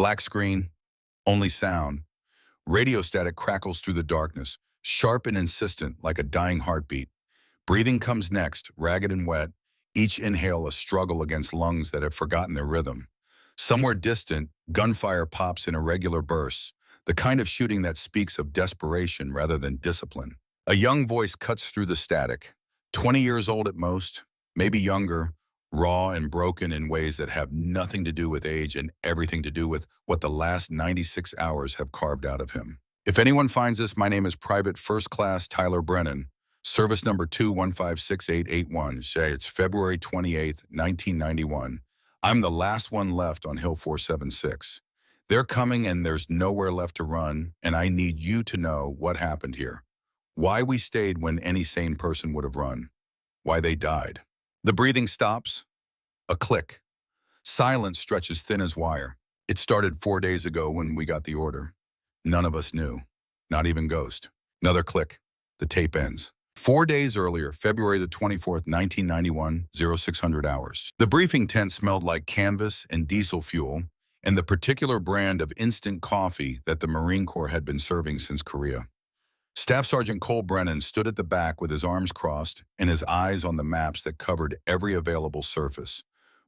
Black screen, only sound. Radio static crackles through the darkness, sharp and insistent like a dying heartbeat. Breathing comes next, ragged and wet, each inhale a struggle against lungs that have forgotten their rhythm. Somewhere distant, gunfire pops in irregular bursts, the kind of shooting that speaks of desperation rather than discipline. A young voice cuts through the static, 20 years old at most, maybe younger, raw and broken in ways that have nothing to do with age and everything to do with what the last 96 hours have carved out of him. If anyone finds this, my name is Private First Class Tyler Brennan, service number 2156881. Say it's February 28th, 1991. I'm the last one left on Hill 476. They're coming and there's nowhere left to run, and I need you to know what happened here. Why we stayed when any sane person would have run. Why they died. The breathing stops. A click. Silence stretches thin as wire. It started 4 days ago when we got the order. None of us knew. Not even Ghost. Another click. The tape ends. 4 days earlier, February the 24th, 1991, 0600 hours. The briefing tent smelled like canvas and diesel fuel and the particular brand of instant coffee that the Marine Corps had been serving since Korea. Staff Sergeant Cole Brennan stood at the back with his arms crossed and his eyes on the maps that covered every available surface,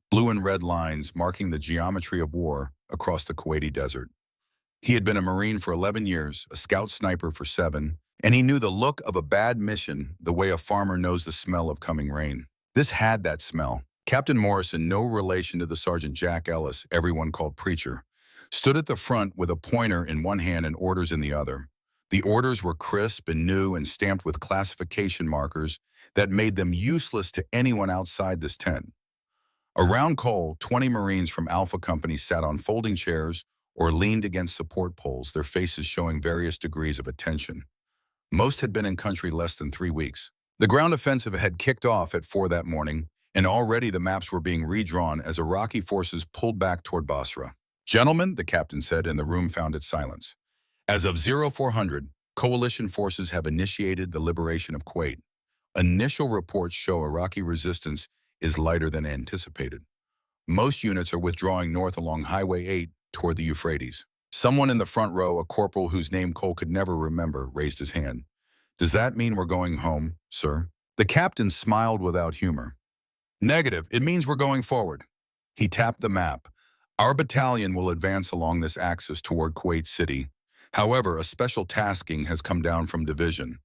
blue and red lines marking the geometry of war across the Kuwaiti desert. He had been a Marine for 11 years, a scout sniper for 7, and he knew the look of a bad mission the way a farmer knows the smell of coming rain. This had that smell. Captain Morrison, no relation to the Sergeant Jack Ellis, everyone called Preacher, stood at the front with a pointer in one hand and orders in the other. The orders were crisp and new and stamped with classification markers that made them useless to anyone outside this tent. Around Cole, 20 Marines from Alpha Company sat on folding chairs or leaned against support poles, their faces showing various degrees of attention. Most had been in country less than 3 weeks. The ground offensive had kicked off at 4 that morning, and already the maps were being redrawn as Iraqi forces pulled back toward Basra. "Gentlemen," the captain said, and the room found its silence. "As of 0400, coalition forces have initiated the liberation of Kuwait. Initial reports show Iraqi resistance is lighter than anticipated. Most units are withdrawing north along Highway 8 toward the Euphrates." Someone in the front row, a corporal whose name Cole could never remember, raised his hand. "Does that mean we're going home, sir?" The captain smiled without humor. "Negative. It means we're going forward." He tapped the map. "Our battalion will advance along this axis toward Kuwait City. However, a special tasking has come down from division.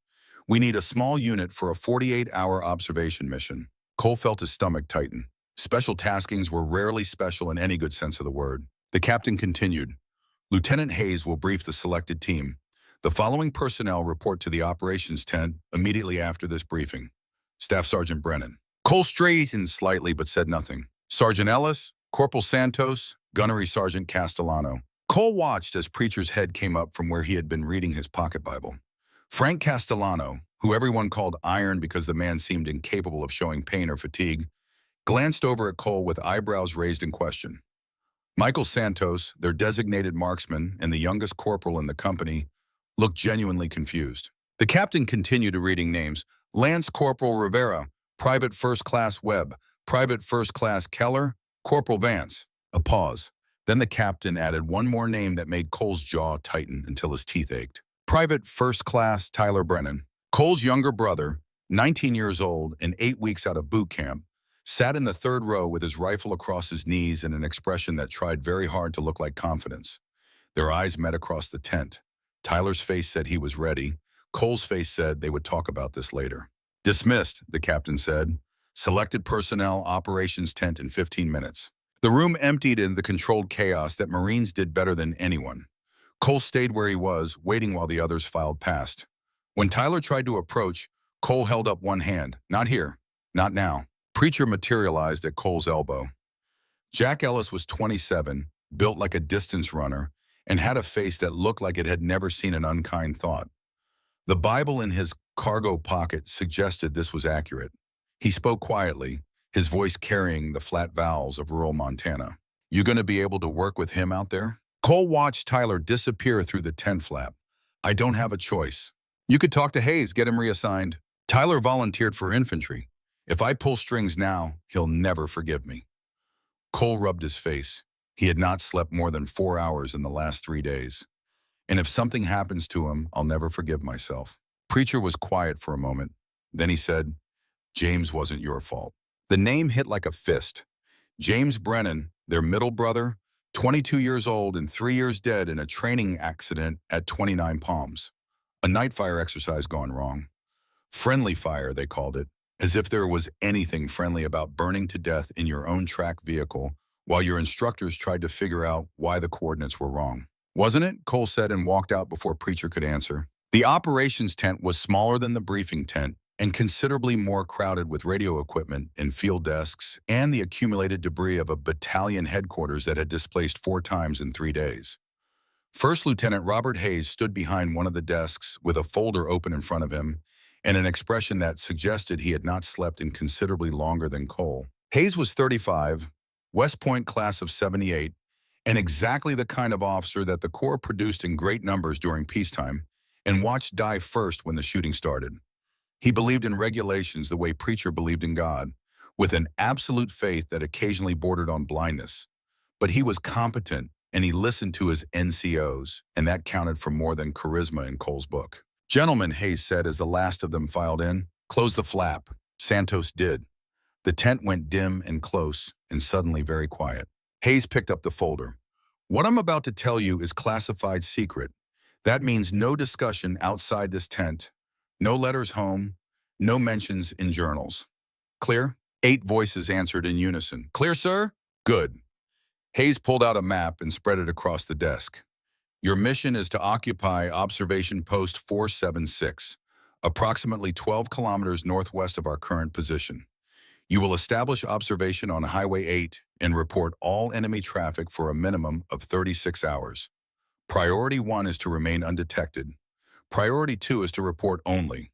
We need a small unit for a 48-hour observation mission." Cole felt his stomach tighten. Special taskings were rarely special in any good sense of the word. The captain continued. "Lieutenant Hayes will brief the selected team. The following personnel report to the operations tent immediately after this briefing. Staff Sergeant Brennan." Cole straightened slightly but said nothing. "Sergeant Ellis, Corporal Santos, Gunnery Sergeant Castellano." Cole watched as Preacher's head came up from where he had been reading his pocket Bible. Frank Castellano, who everyone called Iron because the man seemed incapable of showing pain or fatigue, glanced over at Cole with eyebrows raised in question. Michael Santos, their designated marksman and the youngest corporal in the company, looked genuinely confused. The captain continued reading names. Lance Corporal Rivera, Private First Class Webb, Private First Class Keller, Corporal Vance. A pause. Then the captain added one more name that made Cole's jaw tighten until his teeth ached. Private First Class Tyler Brennan. Cole's younger brother, 19 years old and 8 weeks out of boot camp, sat in the third row with his rifle across his knees and an expression that tried very hard to look like confidence. Their eyes met across the tent. Tyler's face said he was ready. Cole's face said they would talk about this later. "Dismissed," the captain said. "Selected personnel, operations tent in 15 minutes." The room emptied in the controlled chaos that Marines did better than anyone. Cole stayed where he was, waiting while the others filed past. When Tyler tried to approach, Cole held up one hand. "Not here. Not now." Preacher materialized at Cole's elbow. Jack Ellis was 27, built like a distance runner, and had a face that looked like it had never seen an unkind thought. The Bible in his cargo pocket suggested this was accurate. He spoke quietly, his voice carrying the flat vowels of rural Montana. "You gonna be able to work with him out there?" Cole watched Tyler disappear through the tent flap. "I don't have a choice." "You could talk to Hayes, get him reassigned." "Tyler volunteered for infantry. If I pull strings now, he'll never forgive me." Cole rubbed his face. He had not slept more than 4 hours in the last 3 days. And if something happens to him, I'll never forgive myself. Preacher was quiet for a moment. Then he said, James wasn't your fault. The name hit like a fist. James Brennan, their middle brother, 22 years old and 3 years dead in a training accident at 29 Palms. A night fire exercise gone wrong. Friendly fire, they called it, as if there was anything friendly about burning to death in your own track vehicle while your instructors tried to figure out why the coordinates were wrong. Wasn't it? Cole said and walked out before Preacher could answer. The operations tent was smaller than the briefing tent and considerably more crowded with radio equipment and field desks and the accumulated debris of a battalion headquarters that had displaced 4 times in 3 days. First Lieutenant Robert Hayes stood behind one of the desks with a folder open in front of him and an expression that suggested he had not slept in considerably longer than Cole. Hayes was 35, West Point class of 78, and exactly the kind of officer that the Corps produced in great numbers during peacetime and watched die first when the shooting started. He believed in regulations the way Preacher believed in God, with an absolute faith that occasionally bordered on blindness. But he was competent, and he listened to his NCOs, and that counted for more than charisma in Cole's book. Gentlemen, Hayes said as the last of them filed in, close the flap. Santos did. The tent went dim and close, and suddenly very quiet. Hayes picked up the folder. What I'm about to tell you is classified secret. That means no discussion outside this tent, no letters home, no mentions in journals. Clear? 8 voices answered in unison. Clear, sir? Good. Hayes pulled out a map and spread it across the desk. Your mission is to occupy Observation Post 476, approximately 12 kilometers northwest of our current position. You will establish observation on Highway 8 and report all enemy traffic for a minimum of 36 hours. Priority 1 is to remain undetected. Priority 2 is to report only.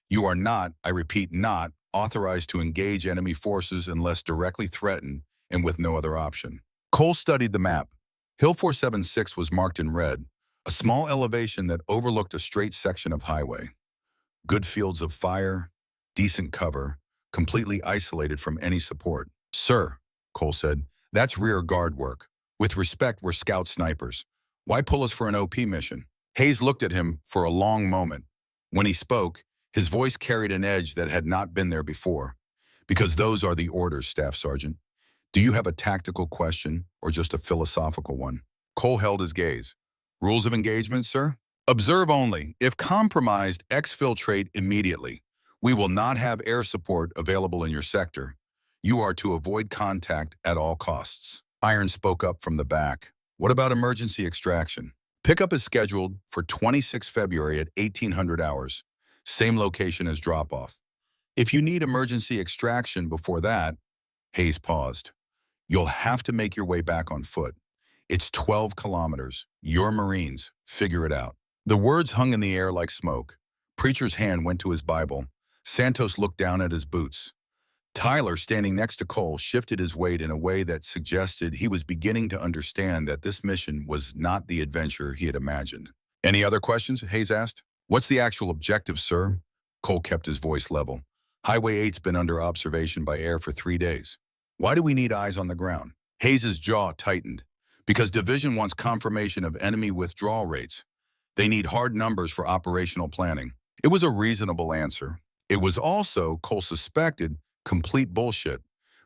You are not, I repeat, not authorized to engage enemy forces unless directly threatened and with no other option. Cole studied the map. Hill 476 was marked in red, a small elevation that overlooked a straight section of highway. Good fields of fire, decent cover, completely isolated from any support. Sir, Cole said, that's rear guard work. With respect, we're scout snipers. Why pull us for an OP mission? Hayes looked at him for a long moment. When he spoke, his voice carried an edge that had not been there before. Because those are the orders, Staff Sergeant. Do you have a tactical question or just a philosophical one? Cole held his gaze. Rules of engagement, sir? Observe only. If compromised, exfiltrate immediately. We will not have air support available in your sector. You are to avoid contact at all costs. Iron spoke up from the back. What about emergency extraction? Pickup is scheduled for 26 February at 1800 hours. Same location as drop-off. If you need emergency extraction before that, Hayes paused. You'll have to make your way back on foot. It's 12 kilometers. You're Marines. Figure it out. The words hung in the air like smoke. Preacher's hand went to his Bible. Santos looked down at his boots. Tyler, standing next to Cole, shifted his weight in a way that suggested he was beginning to understand that this mission was not the adventure he had imagined. Any other questions? Hayes asked. What's the actual objective, sir? Cole kept his voice level. Highway 8's been under observation by air for 3 days. Why do we need eyes on the ground? Hayes' jaw tightened. Because Division wants confirmation of enemy withdrawal rates. They need hard numbers for operational planning. It was a reasonable answer. It was also, Cole suspected, complete bullshit.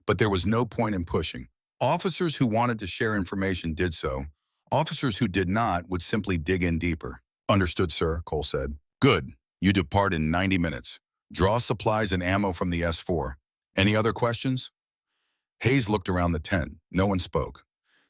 But there was no point in pushing. Officers who wanted to share information did so. Officers who did not would simply dig in deeper. Understood, sir, Cole said. Good. You depart in 90 minutes. Draw supplies and ammo from the S4. Any other questions? Hayes looked around the tent. No one spoke.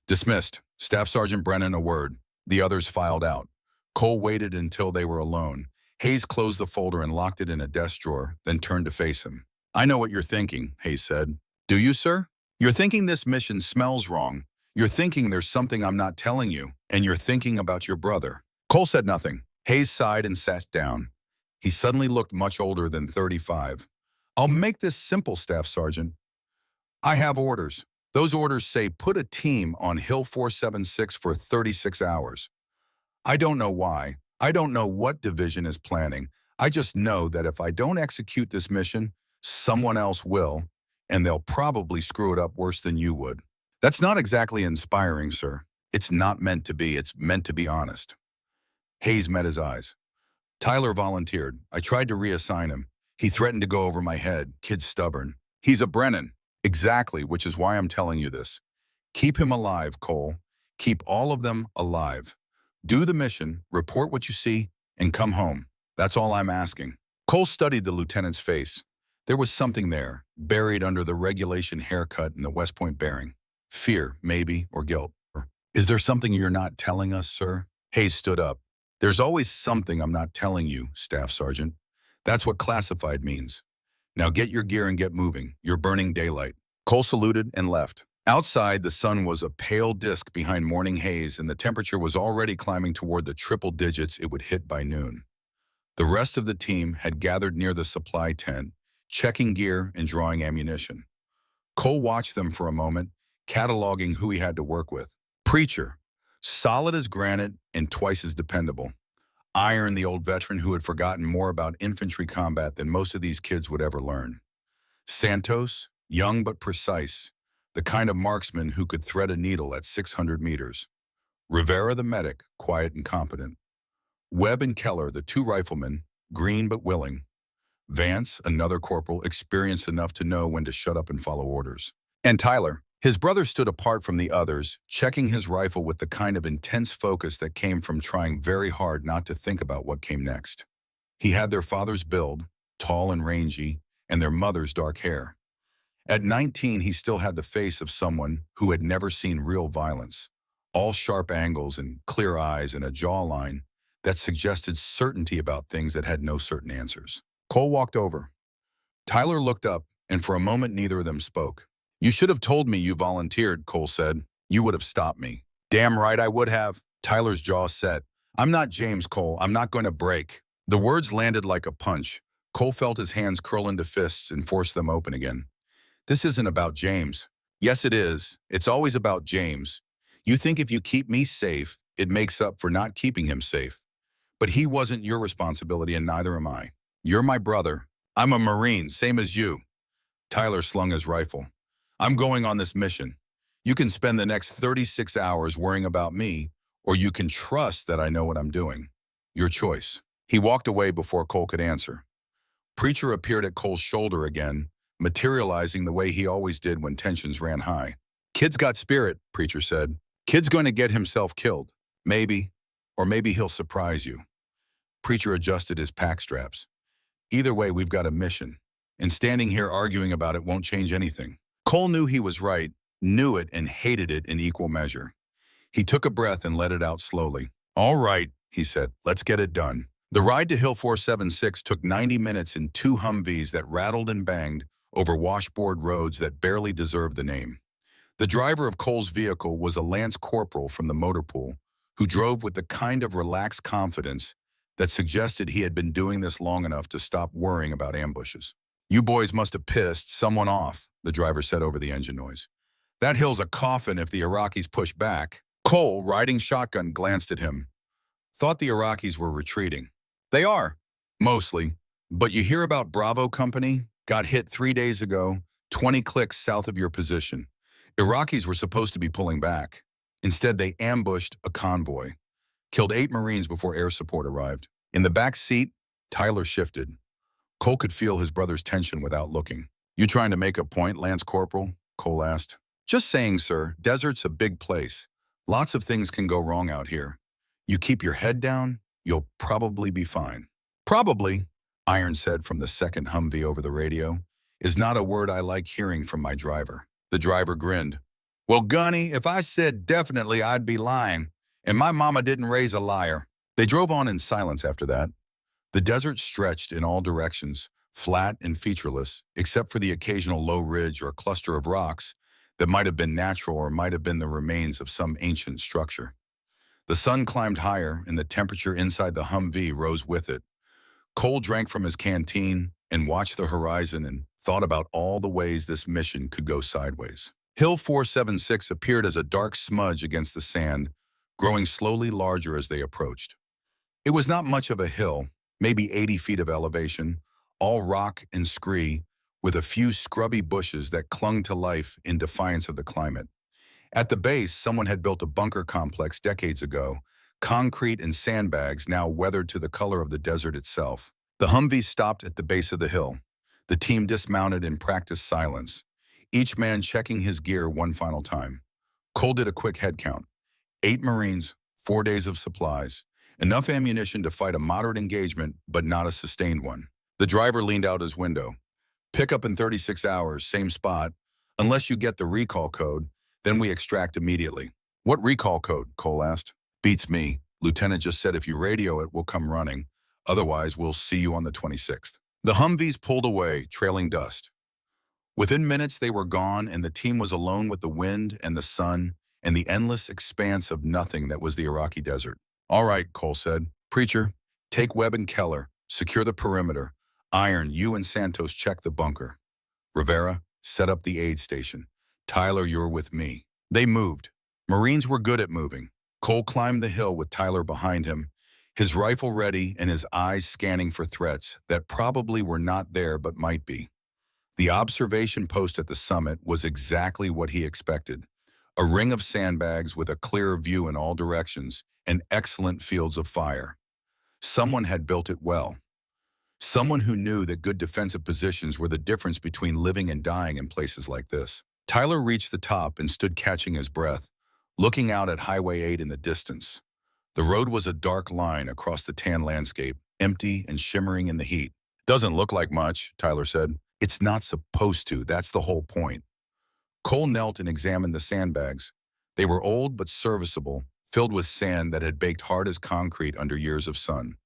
Dismissed. Staff Sergeant Brennan, a word. The others filed out. Cole waited until they were alone. Hayes closed the folder and locked it in a desk drawer, then turned to face him. I know what you're thinking, Hayes said. Do you, sir? You're thinking this mission smells wrong. You're thinking there's something I'm not telling you, and you're thinking about your brother. Cole said nothing. Hayes sighed and sat down. He suddenly looked much older than 35. I'll make this simple, Staff Sergeant. I have orders. Those orders say put a team on Hill 476 for 36 hours. I don't know why. I don't know what division is planning. I just know that if I don't execute this mission, someone else will, and they'll probably screw it up worse than you would. That's not exactly inspiring, sir. It's not meant to be. It's meant to be honest. Hayes met his eyes. Tyler volunteered. I tried to reassign him. He threatened to go over my head. Kid's stubborn. He's a Brennan. Exactly, which is why I'm telling you this. Keep him alive, Cole. Keep all of them alive. Do the mission, report what you see, and come home. That's all I'm asking. Cole studied the lieutenant's face. There was something there, buried under the regulation haircut and the West Point bearing. Fear, maybe, or guilt. Is there something you're not telling us, sir? Hayes stood up. There's always something I'm not telling you, Staff Sergeant. That's what classified means. Now get your gear and get moving. You're burning daylight. Cole saluted and left. Outside, the sun was a pale disk behind morning haze, and the temperature was already climbing toward the triple digits it would hit by noon. The rest of the team had gathered near the supply tent, checking gear and drawing ammunition. Cole watched them for a moment, cataloging who he had to work with. Preacher, solid as granite and twice as dependable. Iron, the old veteran who had forgotten more about infantry combat than most of these kids would ever learn. Santos, young but precise, the kind of marksman who could thread a needle at 600 meters. Rivera, the medic, quiet and competent. Webb and Keller, the two riflemen, green but willing. Vance, another corporal, experienced enough to know when to shut up and follow orders. And Tyler. His brother stood apart from the others, checking his rifle with the kind of intense focus that came from trying very hard not to think about what came next. He had their father's build, tall and rangy, and their mother's dark hair. At 19, he still had the face of someone who had never seen real violence, all sharp angles and clear eyes and a jawline that suggested certainty about things that had no certain answers. Cole walked over. Tyler looked up, and for a moment neither of them spoke. You should have told me you volunteered, Cole said. You would have stopped me. Damn right I would have. Tyler's jaw set. I'm not James, Cole. I'm not going to break. The words landed like a punch. Cole felt his hands curl into fists and force them open again. This isn't about James. Yes, it is. It's always about James. You think if you keep me safe, it makes up for not keeping him safe. But he wasn't your responsibility, and neither am I. You're my brother. I'm a Marine, same as you. Tyler slung his rifle. I'm going on this mission. You can spend the next 36 hours worrying about me, or you can trust that I know what I'm doing. Your choice. He walked away before Cole could answer. Preacher appeared at Cole's shoulder again, materializing the way he always did when tensions ran high. Kid's got spirit, Preacher said. Kid's going to get himself killed. Maybe, or maybe he'll surprise you. Preacher adjusted his pack straps. Either way, we've got a mission, and standing here arguing about it won't change anything. Cole knew he was right, knew it, and hated it in equal measure. He took a breath and let it out slowly. All right, he said, let's get it done. The ride to Hill 476 took 90 minutes in two Humvees that rattled and banged over washboard roads that barely deserved the name. The driver of Cole's vehicle was a Lance Corporal from the motor pool, who drove with the kind of relaxed confidence that suggested he had been doing this long enough to stop worrying about ambushes. You boys must have pissed someone off, the driver said over the engine noise. That hill's a coffin if the Iraqis push back. Cole, riding shotgun, glanced at him. Thought the Iraqis were retreating. They are, mostly. But you hear about Bravo Company? Got hit 3 days ago, 20 clicks south of your position. Iraqis were supposed to be pulling back. Instead, they ambushed a convoy. Killed 8 Marines before air support arrived. In the back seat, Tyler shifted. Cole could feel his brother's tension without looking. You trying to make a point, Lance Corporal? Cole asked. Just saying, sir. Desert's a big place. Lots of things can go wrong out here. You keep your head down, you'll probably be fine. Probably, Iron said from the second Humvee over the radio, is not a word I like hearing from my driver. The driver grinned. Well, Gunny, if I said definitely, I'd be lying. And my mama didn't raise a liar. They drove on in silence after that. The desert stretched in all directions, flat and featureless, except for the occasional low ridge or cluster of rocks that might have been natural or might have been the remains of some ancient structure. The sun climbed higher, and the temperature inside the Humvee rose with it. Cole drank from his canteen and watched the horizon and thought about all the ways this mission could go sideways. Hill 476 appeared as a dark smudge against the sand, growing slowly larger as they approached. It was not much of a hill, maybe 80 feet of elevation, all rock and scree, with a few scrubby bushes that clung to life in defiance of the climate. At the base, someone had built a bunker complex decades ago, concrete and sandbags now weathered to the color of the desert itself. The Humvee stopped at the base of the hill. The team dismounted in practiced silence, each man checking his gear one final time. Cole did a quick head count. 8 Marines, 4 days of supplies. Enough ammunition to fight a moderate engagement, but not a sustained one. The driver leaned out his window. Pick up in 36 hours, same spot. Unless you get the recall code, then we extract immediately. What recall code? Cole asked. Beats me. Lieutenant just said if you radio it, we'll come running. Otherwise, we'll see you on the 26th. The Humvees pulled away, trailing dust. Within minutes, they were gone, and the team was alone with the wind and the sun and the endless expanse of nothing that was the Iraqi desert. All right, Cole said. Preacher, take Webb and Keller, secure the perimeter. Iron, you and Santos check the bunker. Rivera, set up the aid station. Tyler, you're with me. They moved. Marines were good at moving. Cole climbed the hill with Tyler behind him, his rifle ready and his eyes scanning for threats that probably were not there but might be. The observation post at the summit was exactly what he expected. A ring of sandbags with a clear view in all directions and excellent fields of fire. Someone had built it well. Someone who knew that good defensive positions were the difference between living and dying in places like this. Tyler reached the top and stood catching his breath, looking out at Highway 8 in the distance. The road was a dark line across the tan landscape, empty and shimmering in the heat. Doesn't look like much, Tyler said. It's not supposed to, that's the whole point. Cole knelt and examined the sandbags. They were old but serviceable, filled with sand that had baked hard as concrete under years of sun.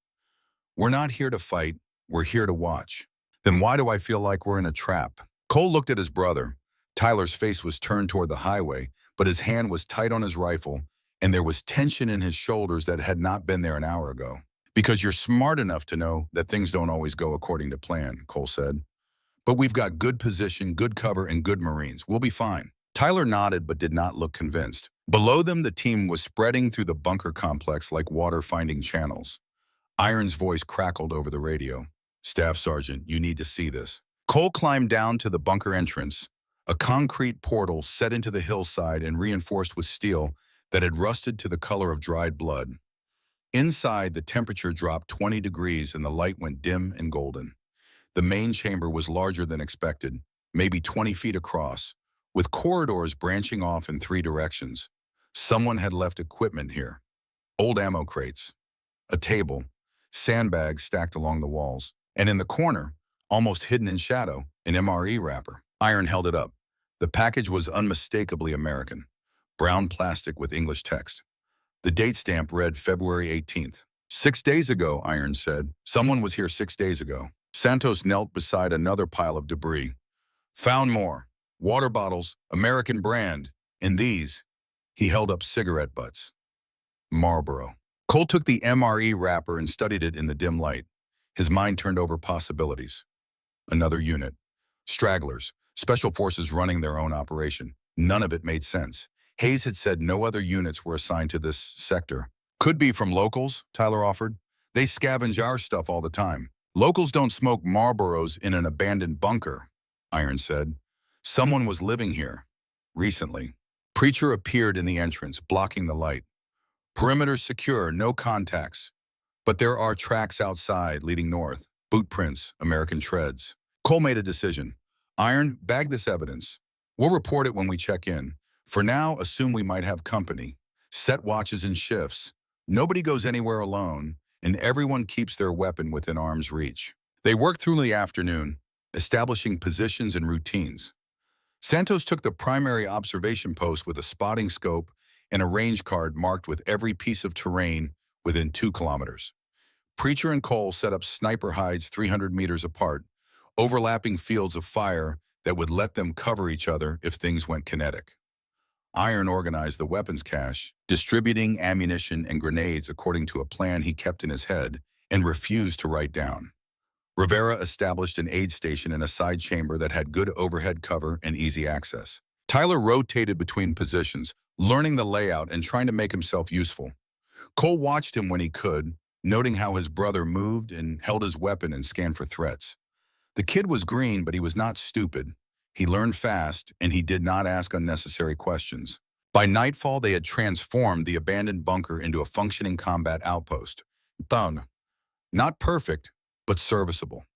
We're not here to fight, we're here to watch. Then why do I feel like we're in a trap? Cole looked at his brother. Tyler's face was turned toward the highway, but his hand was tight on his rifle, and there was tension in his shoulders that had not been there an hour ago. Because you're smart enough to know that things don't always go according to plan, Cole said. But we've got good position, good cover, and good Marines. We'll be fine. Tyler nodded but did not look convinced. Below them, the team was spreading through the bunker complex like water finding channels. Iron's voice crackled over the radio. Staff Sergeant, you need to see this. Cole climbed down to the bunker entrance, a concrete portal set into the hillside and reinforced with steel that had rusted to the color of dried blood. Inside, the temperature dropped 20 degrees and the light went dim and golden. The main chamber was larger than expected, maybe 20 feet across, with corridors branching off in 3 directions. Someone had left equipment here. Old ammo crates, a table, sandbags stacked along the walls, and in the corner, almost hidden in shadow, an MRE wrapper. Iron held it up. The package was unmistakably American, brown plastic with English text. The date stamp read February 18th. 6 days ago, Iron said. Someone was here 6 days ago. Santos knelt beside another pile of debris. Found more. Water bottles, American brand. And these, he held up cigarette butts. Marlboro. Cole took the MRE wrapper and studied it in the dim light. His mind turned over possibilities. Another unit. Stragglers. Special forces running their own operation. None of it made sense. Hayes had said no other units were assigned to this sector. Could be from locals, Tyler offered. They scavenge our stuff all the time. Locals don't smoke Marlboros in an abandoned bunker, Iron said. Someone was living here. Recently. Preacher appeared in the entrance, blocking the light. Perimeter secure, no contacts. But there are tracks outside leading north. Boot prints, American treads. Cole made a decision. Iron, bag this evidence. We'll report it when we check in. For now, assume we might have company. Set watches and shifts. Nobody goes anywhere alone, and everyone keeps their weapon within arm's reach. They worked through the afternoon, establishing positions and routines. Santos took the primary observation post with a spotting scope and a range card marked with every piece of terrain within 2 kilometers. Preacher and Cole set up sniper hides 300 meters apart, overlapping fields of fire that would let them cover each other if things went kinetic. Iron organized the weapons cache, distributing ammunition and grenades according to a plan he kept in his head and refused to write down. Rivera established an aid station in a side chamber that had good overhead cover and easy access. Tyler rotated between positions, learning the layout and trying to make himself useful. Cole watched him when he could, noting how his brother moved and held his weapon and scanned for threats. The kid was green, but he was not stupid. He learned fast, and he did not ask unnecessary questions. By nightfall, they had transformed the abandoned bunker into a functioning combat outpost. Thun. Not perfect, but serviceable.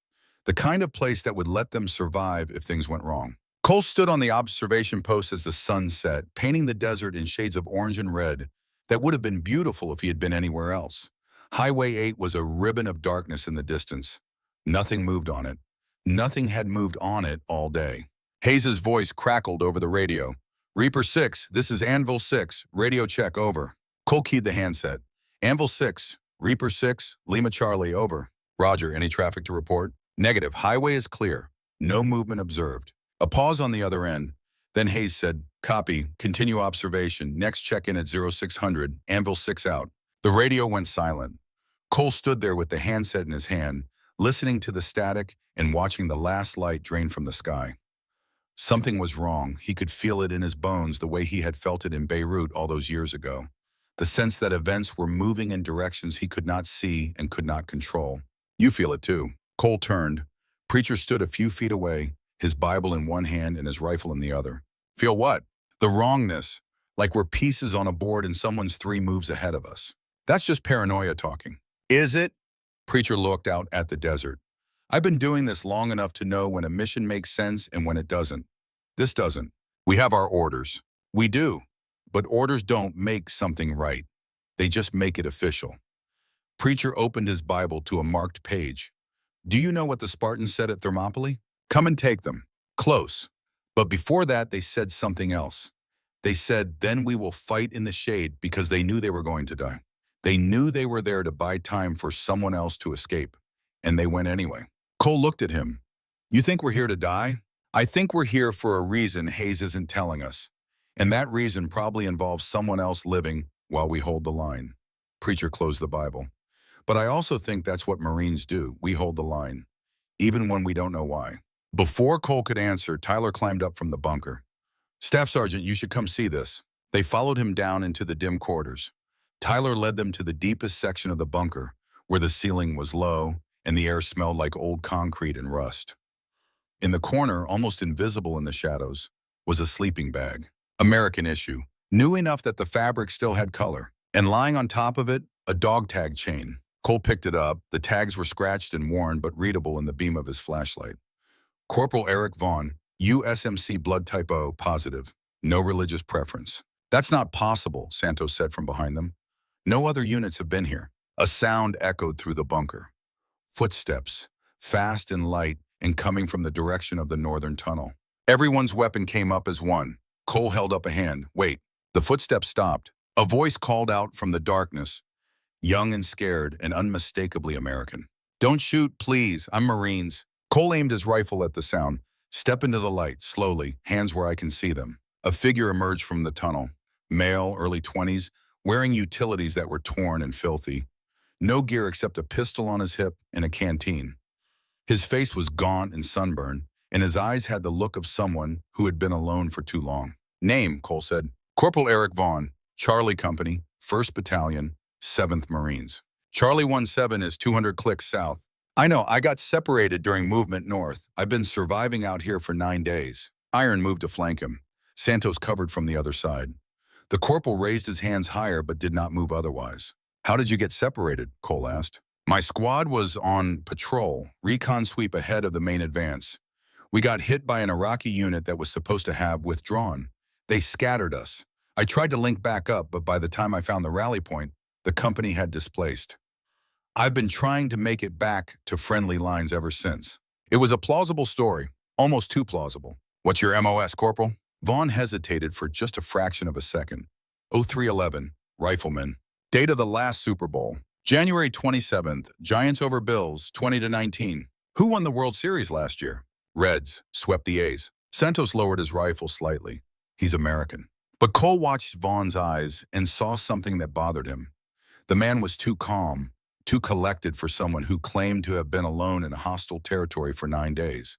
The kind of place that would let them survive if things went wrong. Cole stood on the observation post as the sun set, painting the desert in shades of orange and red that would have been beautiful if he had been anywhere else. Highway 8 was a ribbon of darkness in the distance. Nothing moved on it. Nothing had moved on it all day. Hayes's voice crackled over the radio. Reaper 6, this is Anvil 6, radio check, over. Cole keyed the handset. Anvil 6, Reaper 6, Lima Charlie, over. Roger, any traffic to report? Negative, highway is clear. No movement observed. A pause on the other end. Then Hayes said, copy, continue observation, next check-in at 0600, Anvil 6 out. The radio went silent. Cole stood there with the handset in his hand, listening to the static and watching the last light drain from the sky. Something was wrong. He could feel it in his bones the way he had felt it in Beirut all those years ago. The sense that events were moving in directions he could not see and could not control. You feel it too. Cole turned. Preacher stood a few feet away, his Bible in one hand and his rifle in the other. Feel what? The wrongness, like we're pieces on a board and someone's 3 moves ahead of us. That's just paranoia talking. Is it? Preacher looked out at the desert. I've been doing this long enough to know when a mission makes sense and when it doesn't. This doesn't. We have our orders. We do. But orders don't make something right. They just make it official. Preacher opened his Bible to a marked page. Do you know what the Spartans said at Thermopylae? Come and take them. Close. But before that, they said something else. They said, then we will fight in the shade, because they knew they were going to die. They knew they were there to buy time for someone else to escape. And they went anyway. Cole looked at him. You think we're here to die? I think we're here for a reason Hayes isn't telling us. And that reason probably involves someone else living while we hold the line. Preacher closed the Bible. But I also think that's what Marines do. We hold the line, even when we don't know why. Before Cole could answer, Tyler climbed up from the bunker. Staff Sergeant, you should come see this. They followed him down into the dim quarters. Tyler led them to the deepest section of the bunker, where the ceiling was low and the air smelled like old concrete and rust. In the corner, almost invisible in the shadows, was a sleeping bag. American issue, new enough that the fabric still had color. And lying on top of it, a dog tag chain. Cole picked it up. The tags were scratched and worn, but readable in the beam of his flashlight. Corporal Eric Vaughn, USMC blood type O, positive. No religious preference. That's not possible, Santos said from behind them. No other units have been here. A sound echoed through the bunker. Footsteps, fast and light, and coming from the direction of the northern tunnel. Everyone's weapon came up as one. Cole held up a hand. Wait. The footsteps stopped. A voice called out from the darkness, young and scared and unmistakably American. Don't shoot, please. I'm Marines. Cole aimed his rifle at the sound. Step into the light, slowly, hands where I can see them. A figure emerged from the tunnel. Male, early 20s, wearing utilities that were torn and filthy. No gear except a pistol on his hip and a canteen. His face was gaunt and sunburned, and his eyes had the look of someone who had been alone for too long. Name, Cole said. Corporal Eric Vaughn, Charlie Company, 1st Battalion, 7th Marines. Charlie 17 is 200 clicks south. I know, I got separated during movement north. I've been surviving out here for 9 days. Iron moved to flank him. Santos covered from the other side. The corporal raised his hands higher but did not move otherwise. How did you get separated? Cole asked. My squad was on patrol, recon sweep ahead of the main advance. We got hit by an Iraqi unit that was supposed to have withdrawn. They scattered us. I tried to link back up, but by the time I found the rally point, the company had displaced. I've been trying to make it back to friendly lines ever since. It was a plausible story, almost too plausible. What's your MOS, Corporal? Vaughn hesitated for just a fraction of a second. 0311, Rifleman. Date of the last Super Bowl. January 27th, Giants over Bills, 20-19. Who won the World Series last year? Reds, swept the A's. Santos lowered his rifle slightly. He's American. But Cole watched Vaughn's eyes and saw something that bothered him. The man was too calm, too collected for someone who claimed to have been alone in hostile territory for 9 days.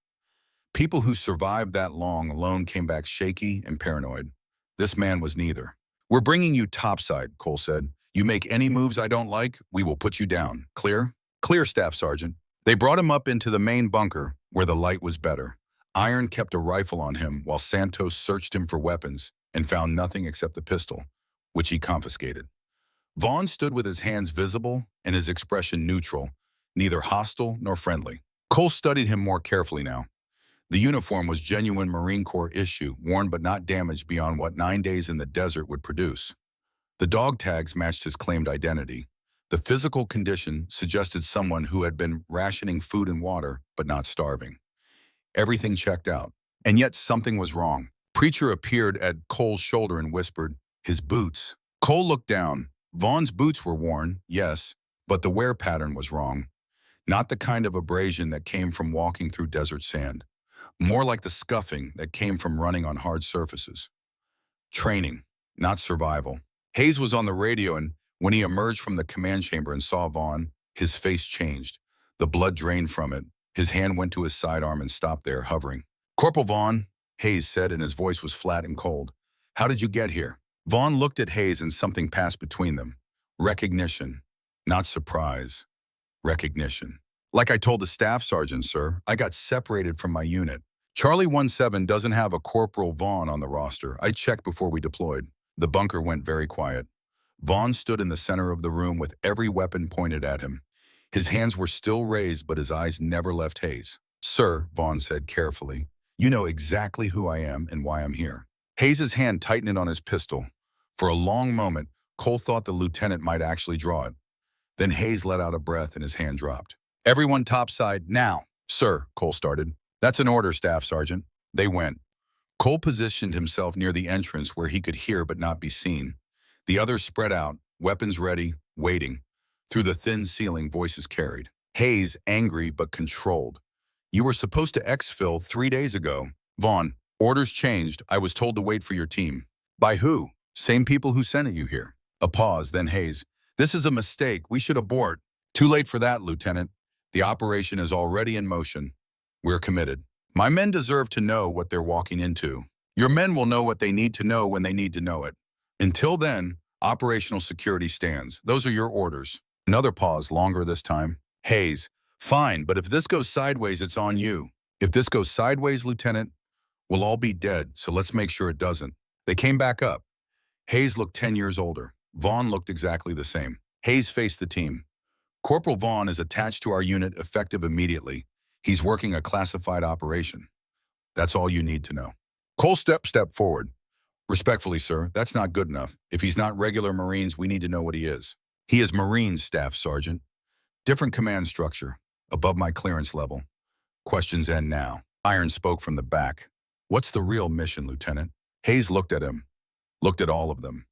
People who survived that long alone came back shaky and paranoid. This man was neither. We're bringing you topside, Cole said. You make any moves I don't like, we will put you down. Clear? Clear, Staff Sergeant. They brought him up into the main bunker, where the light was better. Iron kept a rifle on him while Santos searched him for weapons, and found nothing except the pistol, which he confiscated. Vaughn stood with his hands visible and his expression neutral, neither hostile nor friendly. Cole studied him more carefully now. The uniform was genuine Marine Corps issue, worn but not damaged beyond what 9 days in the desert would produce. The dog tags matched his claimed identity. The physical condition suggested someone who had been rationing food and water, but not starving. Everything checked out, and yet something was wrong. Preacher appeared at Cole's shoulder and whispered, "His boots." Cole looked down. Vaughn's boots were worn, yes, but the wear pattern was wrong. Not the kind of abrasion that came from walking through desert sand. More like the scuffing that came from running on hard surfaces. Training, not survival. Hayes was on the radio, and when he emerged from the command chamber and saw Vaughn, his face changed. The blood drained from it. His hand went to his sidearm and stopped there, hovering. "Corporal Vaughn," Hayes said, and his voice was flat and cold. "How did you get here?" Vaughn looked at Hayes, and something passed between them. Recognition, not surprise. Recognition. "Like I told the staff sergeant, sir, I got separated from my unit. Charlie 17 doesn't have a Corporal Vaughn on the roster. I checked before we deployed." The bunker went very quiet. Vaughn stood in the center of the room with every weapon pointed at him. His hands were still raised, but his eyes never left Hayes. "Sir," Vaughn said carefully, "you know exactly who I am and why I'm here." Hayes's hand tightened on his pistol. For a long moment, Cole thought the lieutenant might actually draw it. Then Hayes let out a breath and his hand dropped. "Everyone topside, now." "Sir," Cole started. "That's an order, Staff Sergeant." They went. Cole positioned himself near the entrance where he could hear but not be seen. The others spread out, weapons ready, waiting. Through the thin ceiling, voices carried. Hayes, angry but controlled. "You were supposed to exfil 3 days ago." "Vaughn, orders changed. I was told to wait for your team." "By who?" "Same people who sent you here." A pause, then Hayes. "This is a mistake. We should abort." "Too late for that, Lieutenant. The operation is already in motion. We're committed. My men deserve to know what they're walking into. Your men will know what they need to know when they need to know it. Until then, operational security stands. Those are your orders." Another pause, longer this time. Hayes. "Fine, but if this goes sideways, it's on you." "If this goes sideways, Lieutenant, we'll all be dead, so let's make sure it doesn't." They came back up. Hayes looked 10 years older. Vaughn looked exactly the same. Hayes faced the team. "Corporal Vaughn is attached to our unit effective immediately. He's working a classified operation. That's all you need to know." Cole stepped forward. "Respectfully, sir, that's not good enough. If he's not regular Marines, we need to know what he is." "He is Marines, Staff Sergeant. Different command structure, above my clearance level. Questions end now." Iron spoke from the back. "What's the real mission, Lieutenant?" Hayes looked at him, looked at all of them.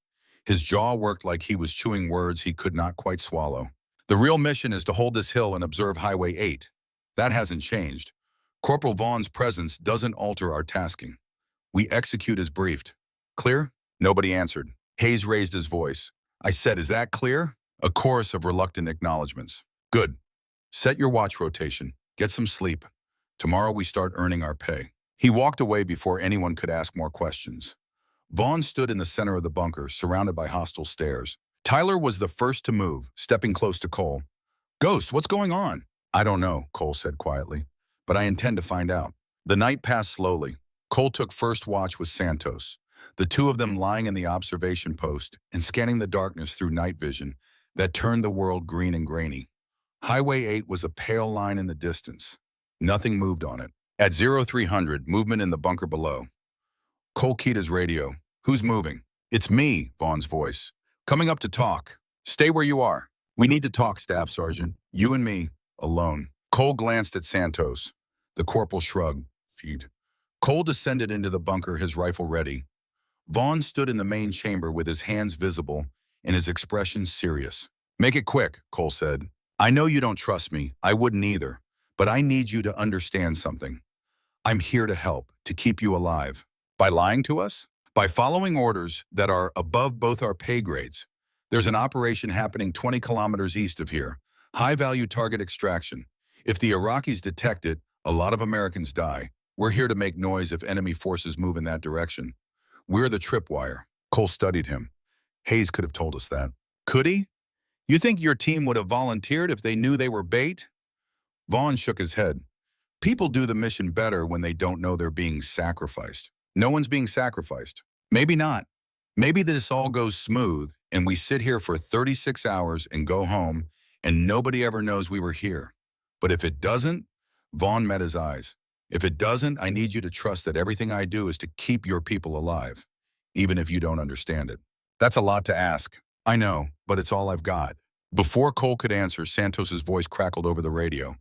His jaw worked like he was chewing words he could not quite swallow. "The real mission is to hold this hill and observe Highway 8. That hasn't changed. Corporal Vaughn's presence doesn't alter our tasking. We execute as briefed. Clear?" Nobody answered. Hayes raised his voice. "I said, is that clear?" A chorus of reluctant acknowledgments. "Good. Set your watch rotation. Get some sleep. Tomorrow we start earning our pay." He walked away before anyone could ask more questions. Vaughn stood in the center of the bunker, surrounded by hostile stares. Tyler was the first to move, stepping close to Cole. "Ghost, what's going on?" "I don't know," Cole said quietly, "but I intend to find out." The night passed slowly. Cole took first watch with Santos, the two of them lying in the observation post and scanning the darkness through night vision that turned the world green and grainy. Highway 8 was a pale line in the distance. Nothing moved on it. At 0300, movement in the bunker below. Cole keyed his radio. "Who's moving?" "It's me," Vaughn's voice. "Coming up to talk." "Stay where you are." "We need to talk, Staff Sergeant. You and me, alone." Cole glanced at Santos. The corporal shrugged. "Feed." Cole descended into the bunker, his rifle ready. Vaughn stood in the main chamber with his hands visible and his expression serious. "Make it quick," Cole said. "I know you don't trust me. I wouldn't either. But I need you to understand something. I'm here to help, to keep you alive." "By lying to us?" "By following orders that are above both our pay grades. There's an operation happening 20 kilometers east of here. High-value target extraction. If the Iraqis detect it, a lot of Americans die. We're here to make noise if enemy forces move in that direction. We're the tripwire." Cole studied him. Hayes could have told us that. "Could he? You think your team would have volunteered if they knew they were bait?" Vaughn shook his head. "People do the mission better when they don't know they're being sacrificed." "No one's being sacrificed." Maybe not. Maybe this all goes smooth and we sit here for 36 hours and go home and nobody ever knows we were here. But if it doesn't, Vaughn met his eyes. If it doesn't, I need you to trust that everything I do is to keep your people alive, even if you don't understand it. That's a lot to ask. I know, but it's all I've got. Before Cole could answer, Santos's voice crackled over the radio.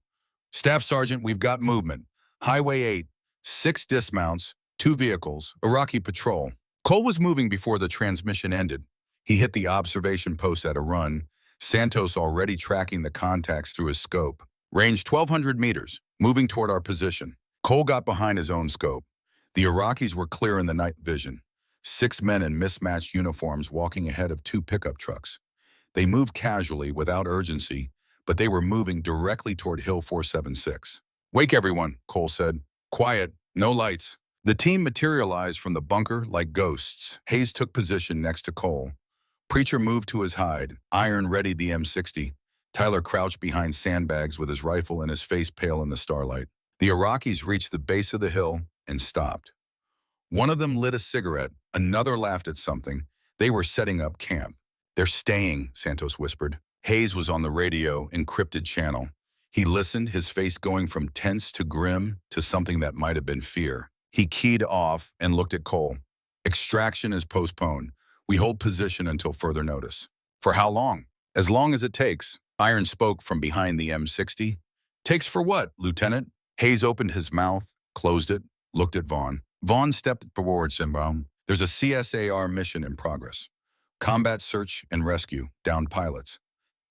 Staff Sergeant, we've got movement. Highway 8, 6 dismounts, 2 vehicles, Iraqi patrol. Cole was moving before the transmission ended. He hit the observation post at a run, Santos already tracking the contacts through his scope. Range 1,200 meters, moving toward our position. Cole got behind his own scope. The Iraqis were clear in the night vision. 6 men in mismatched uniforms walking ahead of 2 pickup trucks. They moved casually, without urgency, but they were moving directly toward Hill 476. Wake everyone, Cole said. Quiet, no lights. The team materialized from the bunker like ghosts. Hayes took position next to Cole. Preacher moved to his hide. Iron readied the M60. Tyler crouched behind sandbags with his rifle and his face pale in the starlight. The Iraqis reached the base of the hill and stopped. One of them lit a cigarette. Another laughed at something. They were setting up camp. They're staying, Santos whispered. Hayes was on the radio, encrypted channel. He listened, his face going from tense to grim to something that might have been fear. He keyed off and looked at Cole. Extraction is postponed. We hold position until further notice. For how long? As long as it takes. Iron spoke from behind the M60. Takes for what, Lieutenant? Hayes opened his mouth, closed it, looked at Vaughn. Vaughn stepped forward, Simbaum. There's a CSAR mission in progress. Combat search and rescue, downed pilots.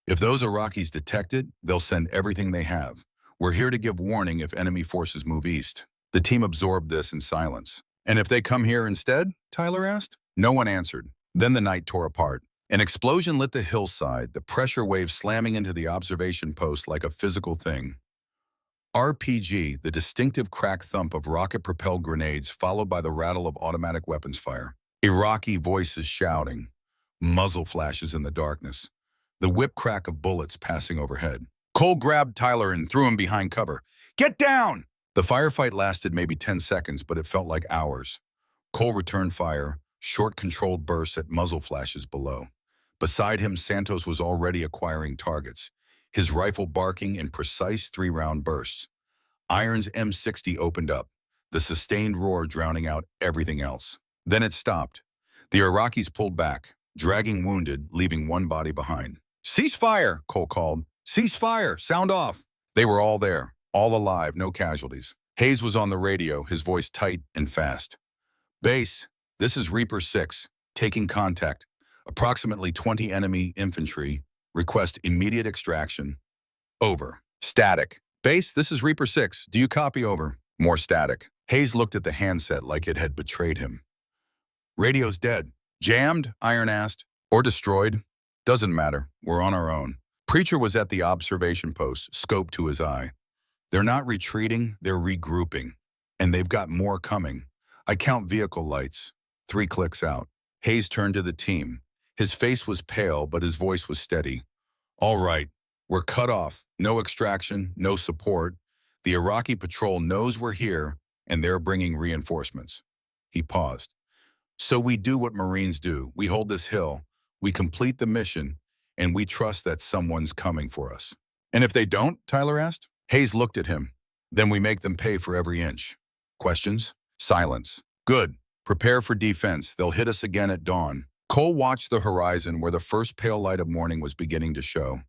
If those Iraqis detect it, they'll send everything they have. We're here to give warning if enemy forces move east. The team absorbed this in silence. And if they come here instead? Tyler asked. No one answered. Then the night tore apart. An explosion lit the hillside, the pressure wave slamming into the observation post like a physical thing. RPG, the distinctive crack thump of rocket-propelled grenades followed by the rattle of automatic weapons fire. Iraqi voices shouting. Muzzle flashes in the darkness. The whip crack of bullets passing overhead. Cole grabbed Tyler and threw him behind cover. Get down! The firefight lasted maybe 10 seconds, but it felt like hours. Cole returned fire, short controlled bursts at muzzle flashes below. Beside him, Santos was already acquiring targets, his rifle barking in precise 3-round bursts. Iron's M60 opened up, the sustained roar drowning out everything else. Then it stopped. The Iraqis pulled back, dragging wounded, leaving one body behind. Cease fire, Cole called. Cease fire, sound off. They were all there, all alive, no casualties. Hayes was on the radio, his voice tight and fast. Base, this is Reaper 6, taking contact. Approximately 20 enemy infantry. Request immediate extraction. Over. Static. Base, this is Reaper 6. Do you copy? Over. More static. Hayes looked at the handset like it had betrayed him. Radio's dead. Jammed? Iron asked. Or destroyed? Doesn't matter. We're on our own. Preacher was at the observation post, scope to his eye. They're not retreating, they're regrouping. And they've got more coming. I count vehicle lights. 3 clicks out. Hayes turned to the team. His face was pale, but his voice was steady. All right, we're cut off. No extraction, no support. The Iraqi patrol knows we're here, and they're bringing reinforcements. He paused. So we do what Marines do. We hold this hill, we complete the mission, and we trust that someone's coming for us. And if they don't? Tyler asked. Hayes looked at him. Then we make them pay for every inch. Questions? Silence. Good. Prepare for defense. They'll hit us again at dawn. Cole watched the horizon where the first pale light of morning was beginning to show.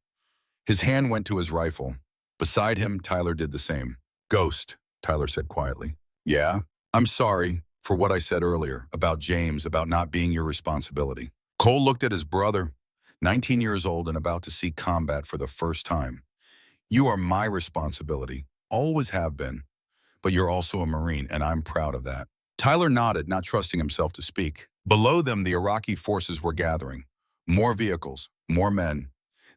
His hand went to his rifle. Beside him, Tyler did the same. Ghost, Tyler said quietly. Yeah? I'm sorry for what I said earlier about James, about not being your responsibility. Cole looked at his brother, 19 years old and about to see combat for the first time. You are my responsibility, always have been. But you're also a Marine, and I'm proud of that. Tyler nodded, not trusting himself to speak. Below them, the Iraqi forces were gathering. More vehicles, more men.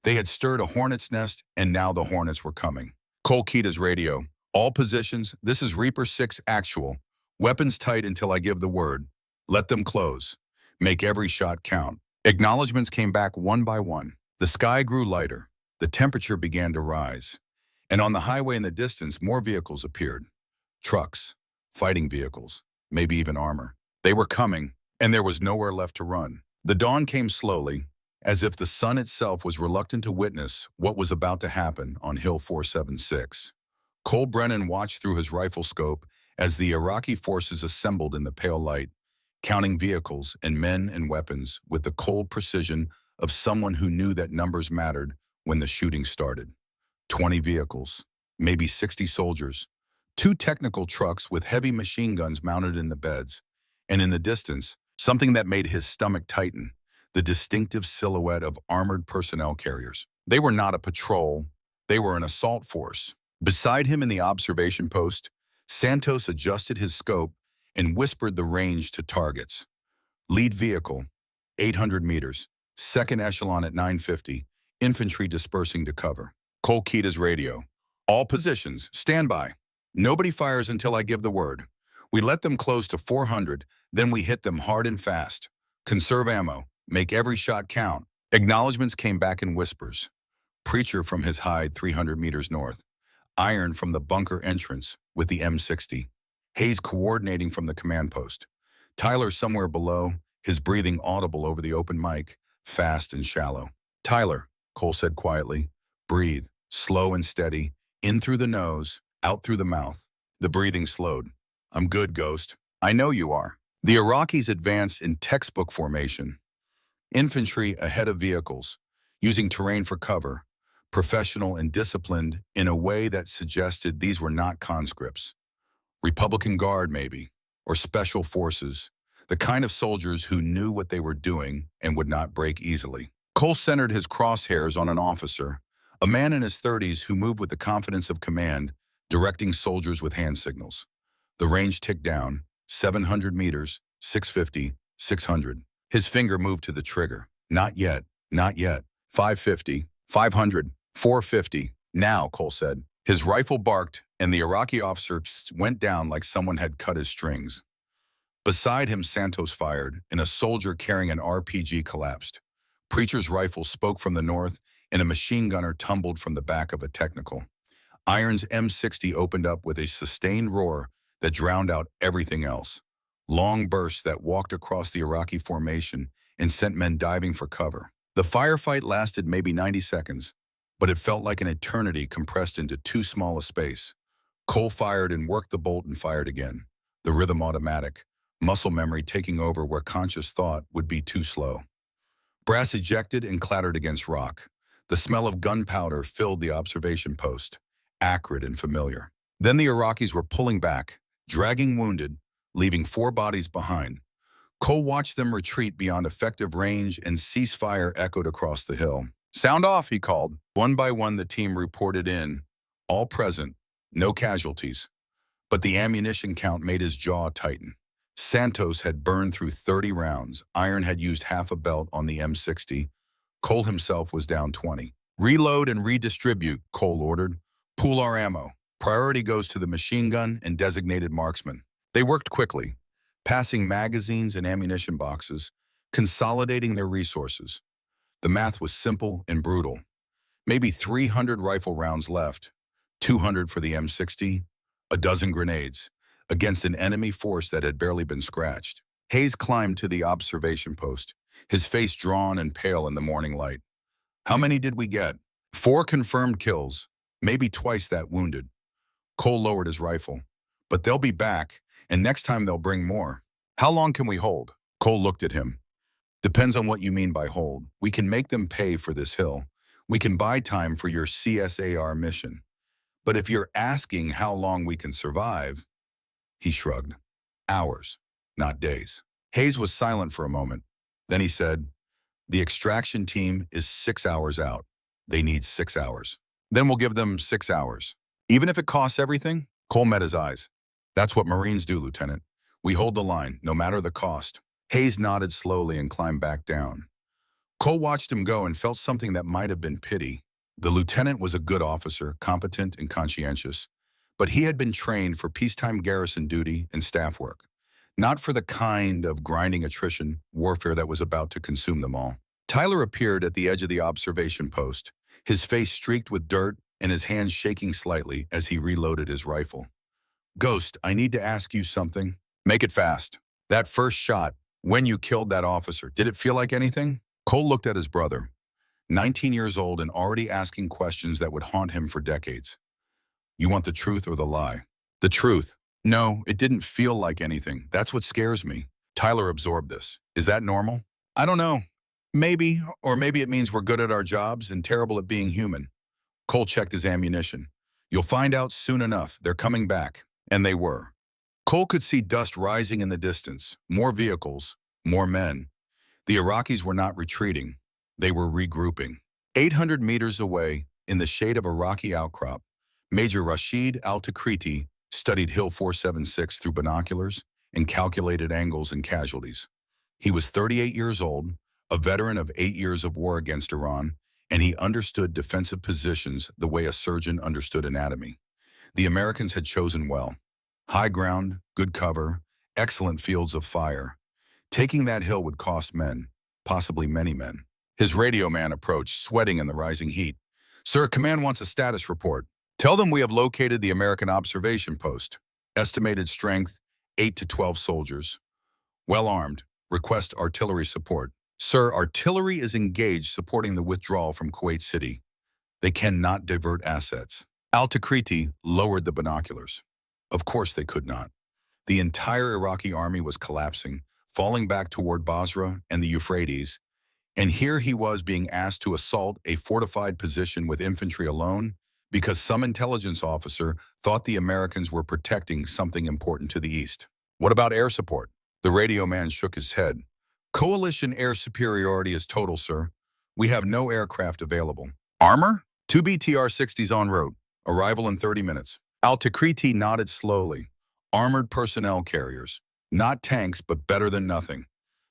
They had stirred a hornet's nest, and now the hornets were coming. Cole keyed his radio. All positions, this is Reaper 6 actual. Weapons tight until I give the word. Let them close. Make every shot count. Acknowledgements came back one by one. The sky grew lighter. The temperature began to rise. And on the highway in the distance, more vehicles appeared. Trucks, fighting vehicles, maybe even armor. They were coming, and there was nowhere left to run. The dawn came slowly, as if the sun itself was reluctant to witness what was about to happen on Hill 476. Cole Brennan watched through his rifle scope as the Iraqi forces assembled in the pale light, counting vehicles and men and weapons with the cold precision of someone who knew that numbers mattered when the shooting started. 20 vehicles, maybe 60 soldiers, 2 technical trucks with heavy machine guns mounted in the beds, and in the distance, something that made his stomach tighten, the distinctive silhouette of armored personnel carriers. They were not a patrol, they were an assault force. Beside him in the observation post, Santos adjusted his scope and whispered the range to targets. Lead vehicle, 800 meters. Second echelon at 950. Infantry dispersing to cover. Cole keyed his radio. All positions, stand by. Nobody fires until I give the word. We let them close to 400, then we hit them hard and fast. Conserve ammo. Make every shot count. Acknowledgements came back in whispers. Preacher from his hide 300 meters north. Iron from the bunker entrance with the M60. Hayes coordinating from the command post. Tyler somewhere below, his breathing audible over the open mic, fast and shallow. Tyler, Cole said quietly, breathe, slow and steady, in through the nose, out through the mouth. The breathing slowed. I'm good, Ghost. I know you are. The Iraqis advanced in textbook formation. Infantry ahead of vehicles, using terrain for cover, professional and disciplined in a way that suggested these were not conscripts. Republican Guard, maybe, or special forces, the kind of soldiers who knew what they were doing and would not break easily. Cole centered his crosshairs on an officer, a man in his 30s who moved with the confidence of command, directing soldiers with hand signals. The range ticked down, 700 meters, 650, 600. His finger moved to the trigger. Not yet, not yet. 550, 500, 450. Now, Cole said. His rifle barked, and the Iraqi officer went down like someone had cut his strings. Beside him, Santos fired, and a soldier carrying an RPG collapsed. Preacher's rifle spoke from the north, and a machine gunner tumbled from the back of a technical. Iron's M60 opened up with a sustained roar that drowned out everything else. Long bursts that walked across the Iraqi formation and sent men diving for cover. The firefight lasted maybe 90 seconds, but it felt like an eternity compressed into too small a space. Cole fired and worked the bolt and fired again. The rhythm automatic, muscle memory taking over where conscious thought would be too slow. Brass ejected and clattered against rock. The smell of gunpowder filled the observation post, acrid and familiar. Then the Iraqis were pulling back, dragging wounded, leaving 4 bodies behind. Cole watched them retreat beyond effective range and ceasefire echoed across the hill. Sound off, he called. One by one, the team reported in. All present, no casualties. But the ammunition count made his jaw tighten. Santos had burned through 30 rounds. Iron had used half a belt on the M60. Cole himself was down 20. Reload and redistribute, Cole ordered. Pool our ammo. Priority goes to the machine gun and designated marksman. They worked quickly, passing magazines and ammunition boxes, consolidating their resources. The math was simple and brutal. Maybe 300 rifle rounds left, 200 for the M60, a dozen grenades, against an enemy force that had barely been scratched. Hayes climbed to the observation post, his face drawn and pale in the morning light. How many did we get? 4 confirmed kills, maybe twice that wounded. Cole lowered his rifle. But they'll be back, and next time they'll bring more. How long can we hold? Cole looked at him. Depends on what you mean by hold. We can make them pay for this hill. We can buy time for your CSAR mission. But if you're asking how long we can survive, he shrugged. Hours, not days. Hayes was silent for a moment. Then he said, the extraction team is 6 hours out. They need 6 hours. Then we'll give them 6 hours. Even if it costs everything? Cole met his eyes. That's what Marines do, Lieutenant. We hold the line, no matter the cost. Hayes nodded slowly and climbed back down. Cole watched him go and felt something that might have been pity. The lieutenant was a good officer, competent and conscientious, but he had been trained for peacetime garrison duty and staff work, not for the kind of grinding attrition warfare that was about to consume them all. Tyler appeared at the edge of the observation post, his face streaked with dirt and his hands shaking slightly as he reloaded his rifle. Ghost, I need to ask you something. Make it fast. That first shot, When you killed that officer, did it feel like anything? Cole looked at his brother, 19 years old and already asking questions that would haunt him for decades. You want the truth or the lie? The truth. No, it didn't feel like anything. That's what scares me. Tyler absorbed this. Is that normal? I don't know. Maybe, or maybe it means we're good at our jobs and terrible at being human. Cole checked his ammunition. You'll find out soon enough. They're coming back. And they were. Cole could see dust rising in the distance. More vehicles, more men. The Iraqis were not retreating. They were regrouping. 800 meters away, in the shade of a rocky outcrop, Major Rashid Al-Takriti studied Hill 476 through binoculars and calculated angles and casualties. He was 38 years old, a veteran of 8 years of war against Iran, and he understood defensive positions the way a surgeon understood anatomy. The Americans had chosen well. High ground, good cover, excellent fields of fire. Taking that hill would cost men, possibly many men. His radio man approached, sweating in the rising heat. Sir, command wants a status report. Tell them we have located the American observation post. Estimated strength, 8 to 12 soldiers. Well armed. Request artillery support. Sir, artillery is engaged supporting the withdrawal from Kuwait City. They cannot divert assets. Al-Takriti lowered the binoculars. Of course they could not. The entire Iraqi army was collapsing, falling back toward Basra and the Euphrates, and here he was being asked to assault a fortified position with infantry alone because some intelligence officer thought the Americans were protecting something important to the east. What about air support? The radio man shook his head. Coalition air superiority is total, sir. We have no aircraft available. Armor? 2 BTR-60s en route. Arrival in 30 minutes. Al-Takriti nodded slowly. Armored personnel carriers. Not tanks, but better than nothing.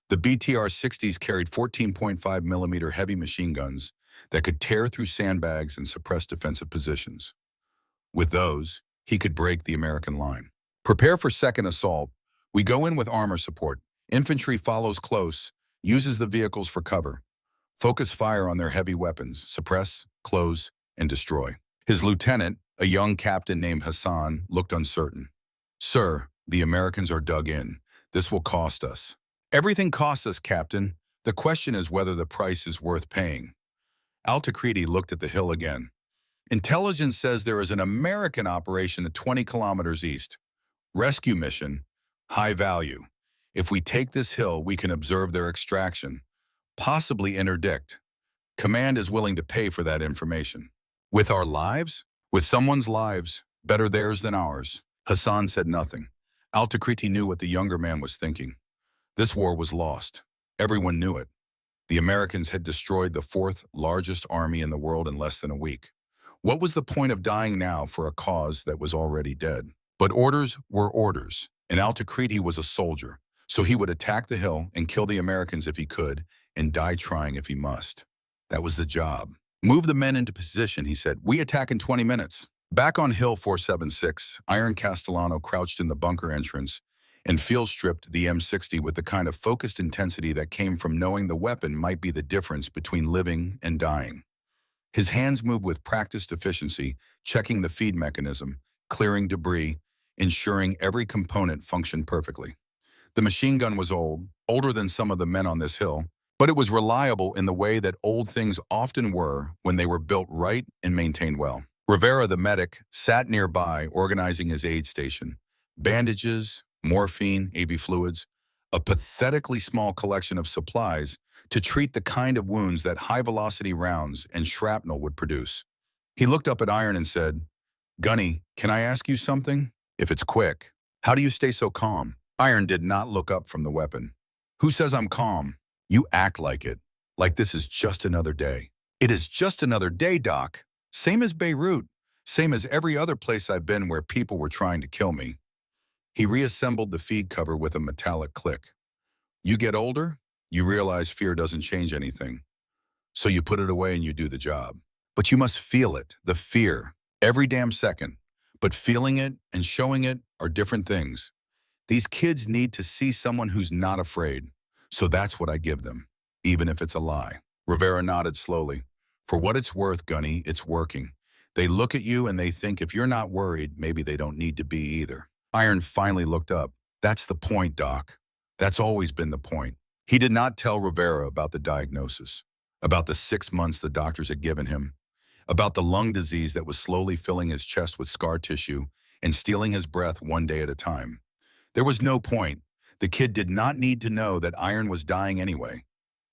The BTR-60s carried 14.5 millimeter heavy machine guns that could tear through sandbags and suppress defensive positions. With those, he could break the American line. Prepare for second assault. We go in with armor support. Infantry follows close, uses the vehicles for cover. Focus fire on their heavy weapons, suppress, close, and destroy. His lieutenant, a young captain named Hassan, looked uncertain. Sir, the Americans are dug in. This will cost us. Everything costs us, Captain. The question is whether the price is worth paying. Al-Takriti looked at the hill again. Intelligence says there is an American operation at 20 kilometers east. Rescue mission, high value. If we take this hill, we can observe their extraction, possibly interdict. Command is willing to pay for that information. With our lives? With someone's lives, better theirs than ours. Hassan said nothing. Al-Takriti knew what the younger man was thinking. This war was lost. Everyone knew it. The Americans had destroyed the fourth largest army in the world in less than a week. What was the point of dying now for a cause that was already dead? But orders were orders, and Al-Takriti was a soldier, so he would attack the hill and kill the Americans if he could, and die trying if he must. That was the job. Move the men into position, he said. We attack in 20 minutes. Back on Hill 476, Iron Castellano crouched in the bunker entrance and field-stripped the M60 with the kind of focused intensity that came from knowing the weapon might be the difference between living and dying. His hands moved with practiced efficiency, checking the feed mechanism, clearing debris, ensuring every component functioned perfectly. The machine gun was old, older than some of the men on this hill, but it was reliable in the way that old things often were when they were built right and maintained well. Rivera, the medic, sat nearby, organizing his aid station. Bandages, morphine, AV fluids, a pathetically small collection of supplies to treat the kind of wounds that high-velocity rounds and shrapnel would produce. He looked up at Iron and said, Gunny, can I ask you something? If it's quick. How do you stay so calm? Iron did not look up from the weapon. Who says I'm calm? You act like it. Like this is just another day. It is just another day, Doc. Same as Beirut. Same as every other place I've been where people were trying to kill me. He reassembled the feed cover with a metallic click. You get older, you realize fear doesn't change anything. So you put it away and you do the job. But you must feel it, the fear, every damn second. But feeling it and showing it are different things. These kids need to see someone who's not afraid. So that's what I give them, even if it's a lie. Rivera nodded slowly. For what it's worth, Gunny, it's working. They look at you and they think if you're not worried, maybe they don't need to be either. Iron finally looked up. That's the point, Doc. That's always been the point. He did not tell Rivera about the diagnosis, about the 6 months the doctors had given him, about the lung disease that was slowly filling his chest with scar tissue and stealing his breath one day at a time. There was no point. The kid did not need to know that Iron was dying anyway,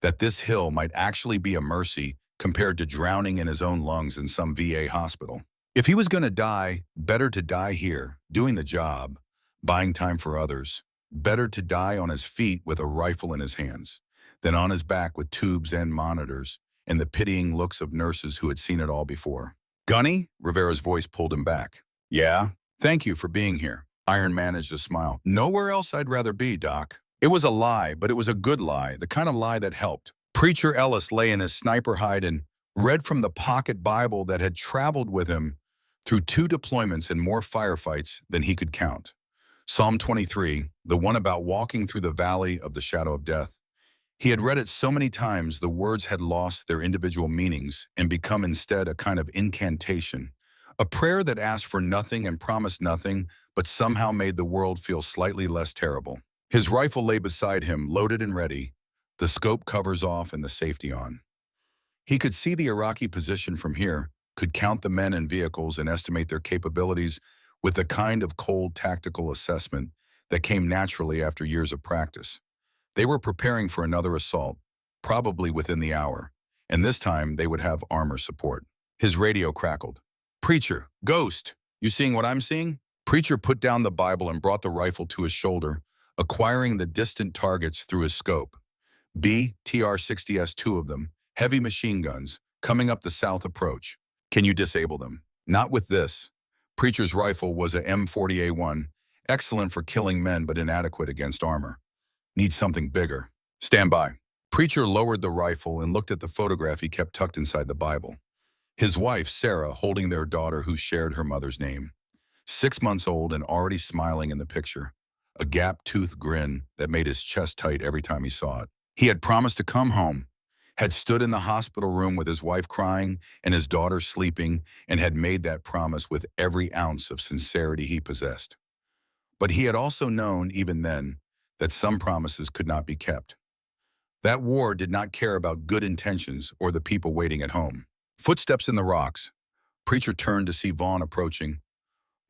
that this hill might actually be a mercy compared to drowning in his own lungs in some VA hospital. If he was going to die, better to die here, doing the job, buying time for others. Better to die on his feet with a rifle in his hands than on his back with tubes and monitors and the pitying looks of nurses who had seen it all before. Gunny? Rivera's voice pulled him back. Yeah? Thank you for being here. Iron managed a smile. Nowhere else I'd rather be, Doc. It was a lie, but it was a good lie, the kind of lie that helped. Preacher Ellis lay in his sniper hide and read from the pocket Bible that had traveled with him through 2 deployments and more firefights than he could count. Psalm 23, the one about walking through the valley of the shadow of death. He had read it so many times the words had lost their individual meanings and become instead a kind of incantation, a prayer that asked for nothing and promised nothing, but somehow made the world feel slightly less terrible. His rifle lay beside him, loaded and ready, the scope covers off and the safety on. He could see the Iraqi position from here, could count the men and vehicles and estimate their capabilities with the kind of cold tactical assessment that came naturally after years of practice. They were preparing for another assault, probably within the hour, and this time they would have armor support. His radio crackled. Preacher, Ghost, you seeing what I'm seeing? Preacher put down the Bible and brought the rifle to his shoulder, acquiring the distant targets through his scope. BTR-60S, 2 of them, heavy machine guns, coming up the south approach. Can you disable them? Not with this. Preacher's rifle was a M40A1, excellent for killing men but inadequate against armor. Need something bigger. Stand by. Preacher lowered the rifle and looked at the photograph he kept tucked inside the Bible. His wife, Sarah, holding their daughter who shared her mother's name. 6 months old and already smiling in the picture. A gap-toothed grin that made his chest tight every time he saw it. He had promised to come home, had stood in the hospital room with his wife crying and his daughter sleeping, and had made that promise with every ounce of sincerity he possessed. But he had also known, even then, that some promises could not be kept. That war did not care about good intentions or the people waiting at home. Footsteps in the rocks. Preacher turned to see Vaughn approaching,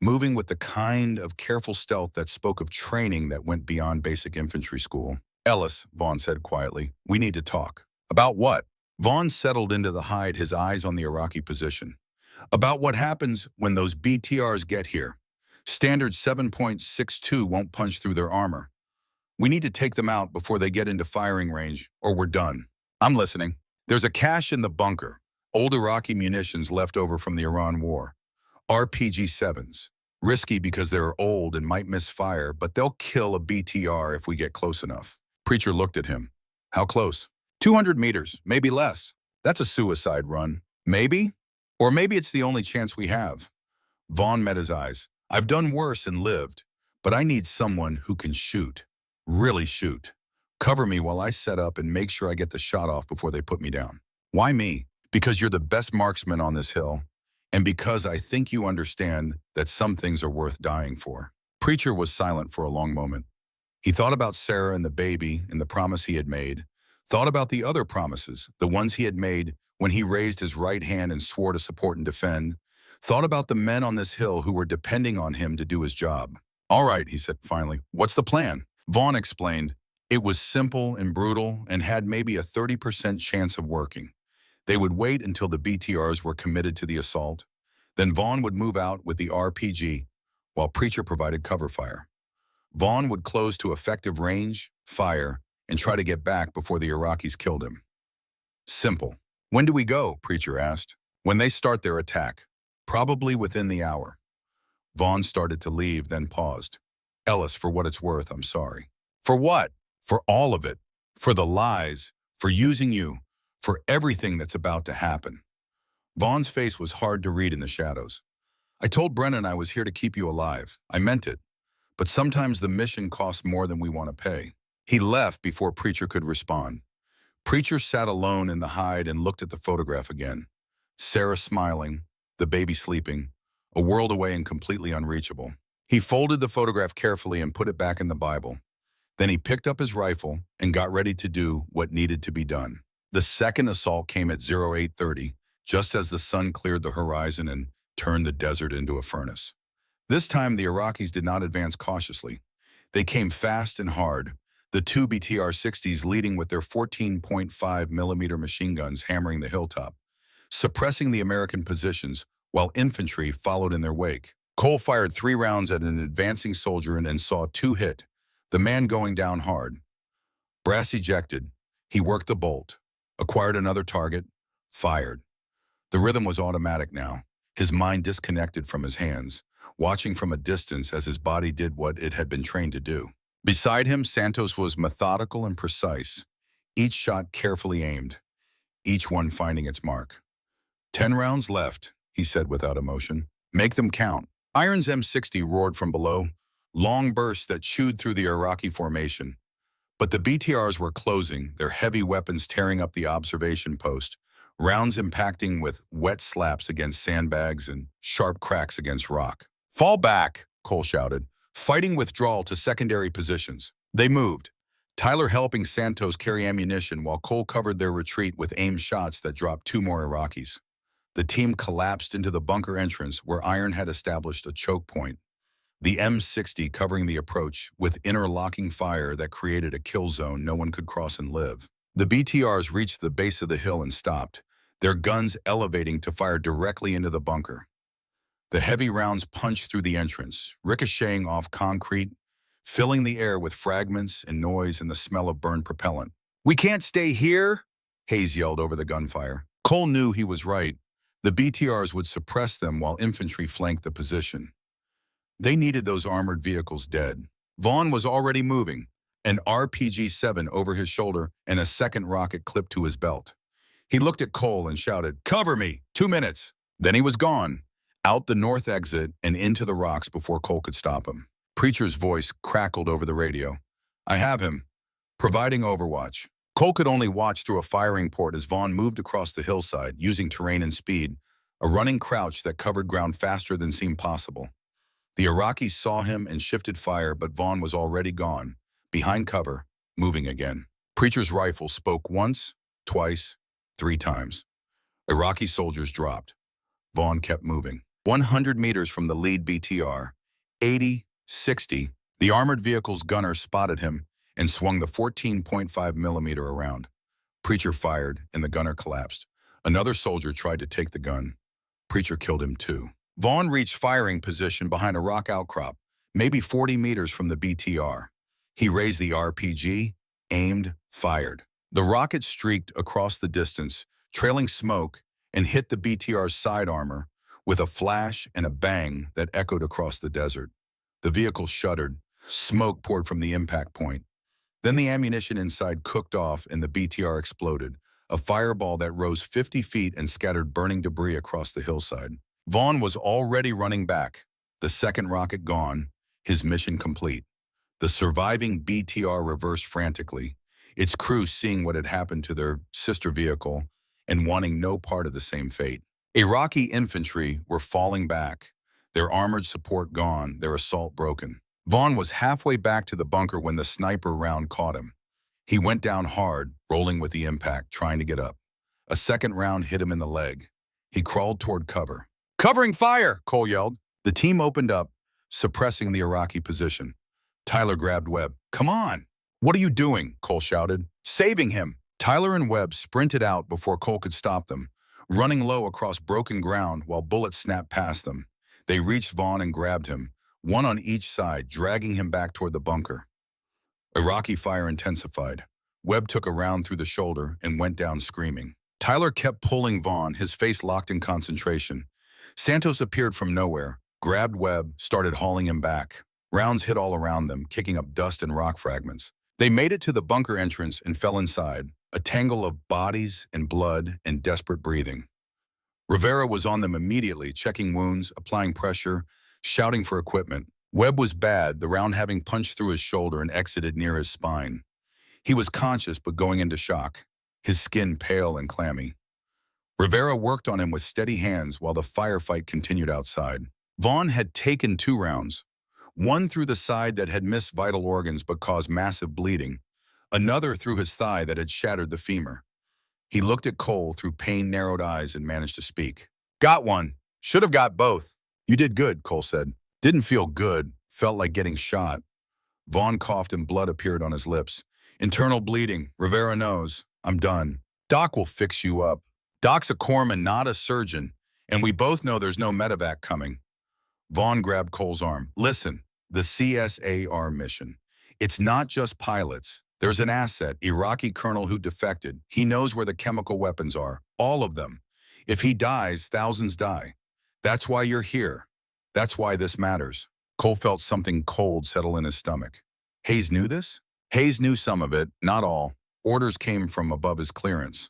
moving with the kind of careful stealth that spoke of training that went beyond basic infantry school. Ellis, Vaughn said quietly, we need to talk. About what? Vaughn settled into the hide, his eyes on the Iraqi position. About what happens when those BTRs get here. Standard 7.62 won't punch through their armor. We need to take them out before they get into firing range, or we're done. I'm listening. There's a cache in the bunker. Old Iraqi munitions left over from the Iran war. RPG-7s. Risky because they're old and might miss fire, but they'll kill a BTR if we get close enough. Preacher looked at him. How close? 200 meters, maybe less. That's a suicide run. Maybe? Or maybe it's the only chance we have. Vaughn met his eyes. I've done worse and lived, but I need someone who can shoot. Really shoot. Cover me while I set up and make sure I get the shot off before they put me down. Why me? Because you're the best marksman on this hill, and because I think you understand that some things are worth dying for. Preacher was silent for a long moment. He thought about Sarah and the baby and the promise he had made, thought about the other promises, the ones he had made when he raised his right hand and swore to support and defend, thought about the men on this hill who were depending on him to do his job. All right, he said finally, what's the plan? Vaughn explained. It was simple and brutal and had maybe a 30% chance of working. They would wait until the BTRs were committed to the assault. Then Vaughn would move out with the RPG, while Preacher provided cover fire. Vaughn would close to effective range, fire, and try to get back before the Iraqis killed him. Simple. When do we go? Preacher asked. When they start their attack. Probably within the hour. Vaughn started to leave, then paused. Ellis, for what it's worth, I'm sorry. For what? For all of it. For the lies. For using you. For everything that's about to happen. Vaughn's face was hard to read in the shadows. I told Brennan I was here to keep you alive. I meant it. But sometimes the mission costs more than we want to pay. He left before Preacher could respond. Preacher sat alone in the hide and looked at the photograph again. Sarah smiling, the baby sleeping, a world away and completely unreachable. He folded the photograph carefully and put it back in the Bible. Then he picked up his rifle and got ready to do what needed to be done. The second assault came at 0830, just as the sun cleared the horizon and turned the desert into a furnace. This time, the Iraqis did not advance cautiously. They came fast and hard, the two BTR-60s leading with their 14.5 millimeter machine guns hammering the hilltop, suppressing the American positions while infantry followed in their wake. Cole fired 3 rounds at an advancing soldier and saw 2 hit, the man going down hard. Brass ejected. He worked the bolt, acquired another target, fired. The rhythm was automatic now, his mind disconnected from his hands, watching from a distance as his body did what it had been trained to do. Beside him, Santos was methodical and precise, each shot carefully aimed, each one finding its mark. 10 rounds left, he said without emotion. Make them count. Iron's M60 roared from below, long bursts that chewed through the Iraqi formation. But the BTRs were closing, their heavy weapons tearing up the observation post, rounds impacting with wet slaps against sandbags and sharp cracks against rock. Fall back, Cole shouted, fighting withdrawal to secondary positions. They moved, Tyler helping Santos carry ammunition while Cole covered their retreat with aimed shots that dropped 2 more Iraqis. The team collapsed into the bunker entrance where Iron had established a choke point, the M60 covering the approach with interlocking fire that created a kill zone no one could cross and live. The BTRs reached the base of the hill and stopped, their guns elevating to fire directly into the bunker. The heavy rounds punched through the entrance, ricocheting off concrete, filling the air with fragments and noise and the smell of burned propellant. "We can't stay here," Hayes yelled over the gunfire. Cole knew he was right. The BTRs would suppress them while infantry flanked the position. They needed those armored vehicles dead. Vaughn was already moving, an RPG-7 over his shoulder and a second rocket clipped to his belt. He looked at Cole and shouted, "Cover me! 2 minutes!" Then he was gone, out the north exit and into the rocks before Cole could stop him. Preacher's voice crackled over the radio. "I have him, providing overwatch." Cole could only watch through a firing port as Vaughn moved across the hillside, using terrain and speed, a running crouch that covered ground faster than seemed possible. The Iraqis saw him and shifted fire, but Vaughn was already gone, behind cover, moving again. Preacher's rifle spoke once, twice, 3 times. Iraqi soldiers dropped. Vaughn kept moving. 100 meters from the lead BTR, 80, 60, the armored vehicle's gunner spotted him and swung the 14.5 millimeter around. Preacher fired, and the gunner collapsed. Another soldier tried to take the gun. Preacher killed him too. Vaughn reached firing position behind a rock outcrop, maybe 40 meters from the BTR. He raised the RPG, aimed, fired. The rocket streaked across the distance, trailing smoke, and hit the BTR's side armor with a flash and a bang that echoed across the desert. The vehicle shuddered. Smoke poured from the impact point. Then the ammunition inside cooked off and the BTR exploded, a fireball that rose 50 feet and scattered burning debris across the hillside. Vaughn was already running back, the second rocket gone, his mission complete. The surviving BTR reversed frantically, its crew seeing what had happened to their sister vehicle and wanting no part of the same fate. Iraqi infantry were falling back, their armored support gone, their assault broken. Vaughn was halfway back to the bunker when the sniper round caught him. He went down hard, rolling with the impact, trying to get up. A second round hit him in the leg. He crawled toward cover. "Covering fire!" Cole yelled. The team opened up, suppressing the Iraqi position. Tyler grabbed Webb. "Come on!" "What are you doing?" Cole shouted. "Saving him!" Tyler and Webb sprinted out before Cole could stop them, running low across broken ground while bullets snapped past them. They reached Vaughn and grabbed him, one on each side, dragging him back toward the bunker. Iraqi fire intensified. Webb took a round through the shoulder and went down screaming. Tyler kept pulling Vaughn, his face locked in concentration. Santos appeared from nowhere, grabbed Webb, started hauling him back. Rounds hit all around them, kicking up dust and rock fragments. They made it to the bunker entrance and fell inside, a tangle of bodies and blood and desperate breathing. Rivera was on them immediately, checking wounds, applying pressure, shouting for equipment. Webb was bad, the round having punched through his shoulder and exited near his spine. He was conscious but going into shock, his skin pale and clammy. Rivera worked on him with steady hands while the firefight continued outside. Vaughn had taken 2 rounds. One through the side that had missed vital organs but caused massive bleeding, another through his thigh that had shattered the femur. He looked at Cole through pain-narrowed eyes and managed to speak. Got one. Should have got both. You did good, Cole said. Didn't feel good. Felt like getting shot. Vaughn coughed and blood appeared on his lips. Internal bleeding. Rivera knows. I'm done. Doc will fix you up. Doc's a corpsman, not a surgeon, and we both know there's no medevac coming. Vaughn grabbed Cole's arm. Listen, the CSAR mission. It's not just pilots. There's an asset, Iraqi colonel who defected. He knows where the chemical weapons are. All of them. If he dies, thousands die. That's why you're here. That's why this matters. Cole felt something cold settle in his stomach. Hayes knew this? Hayes knew some of it, not all. Orders came from above his clearance.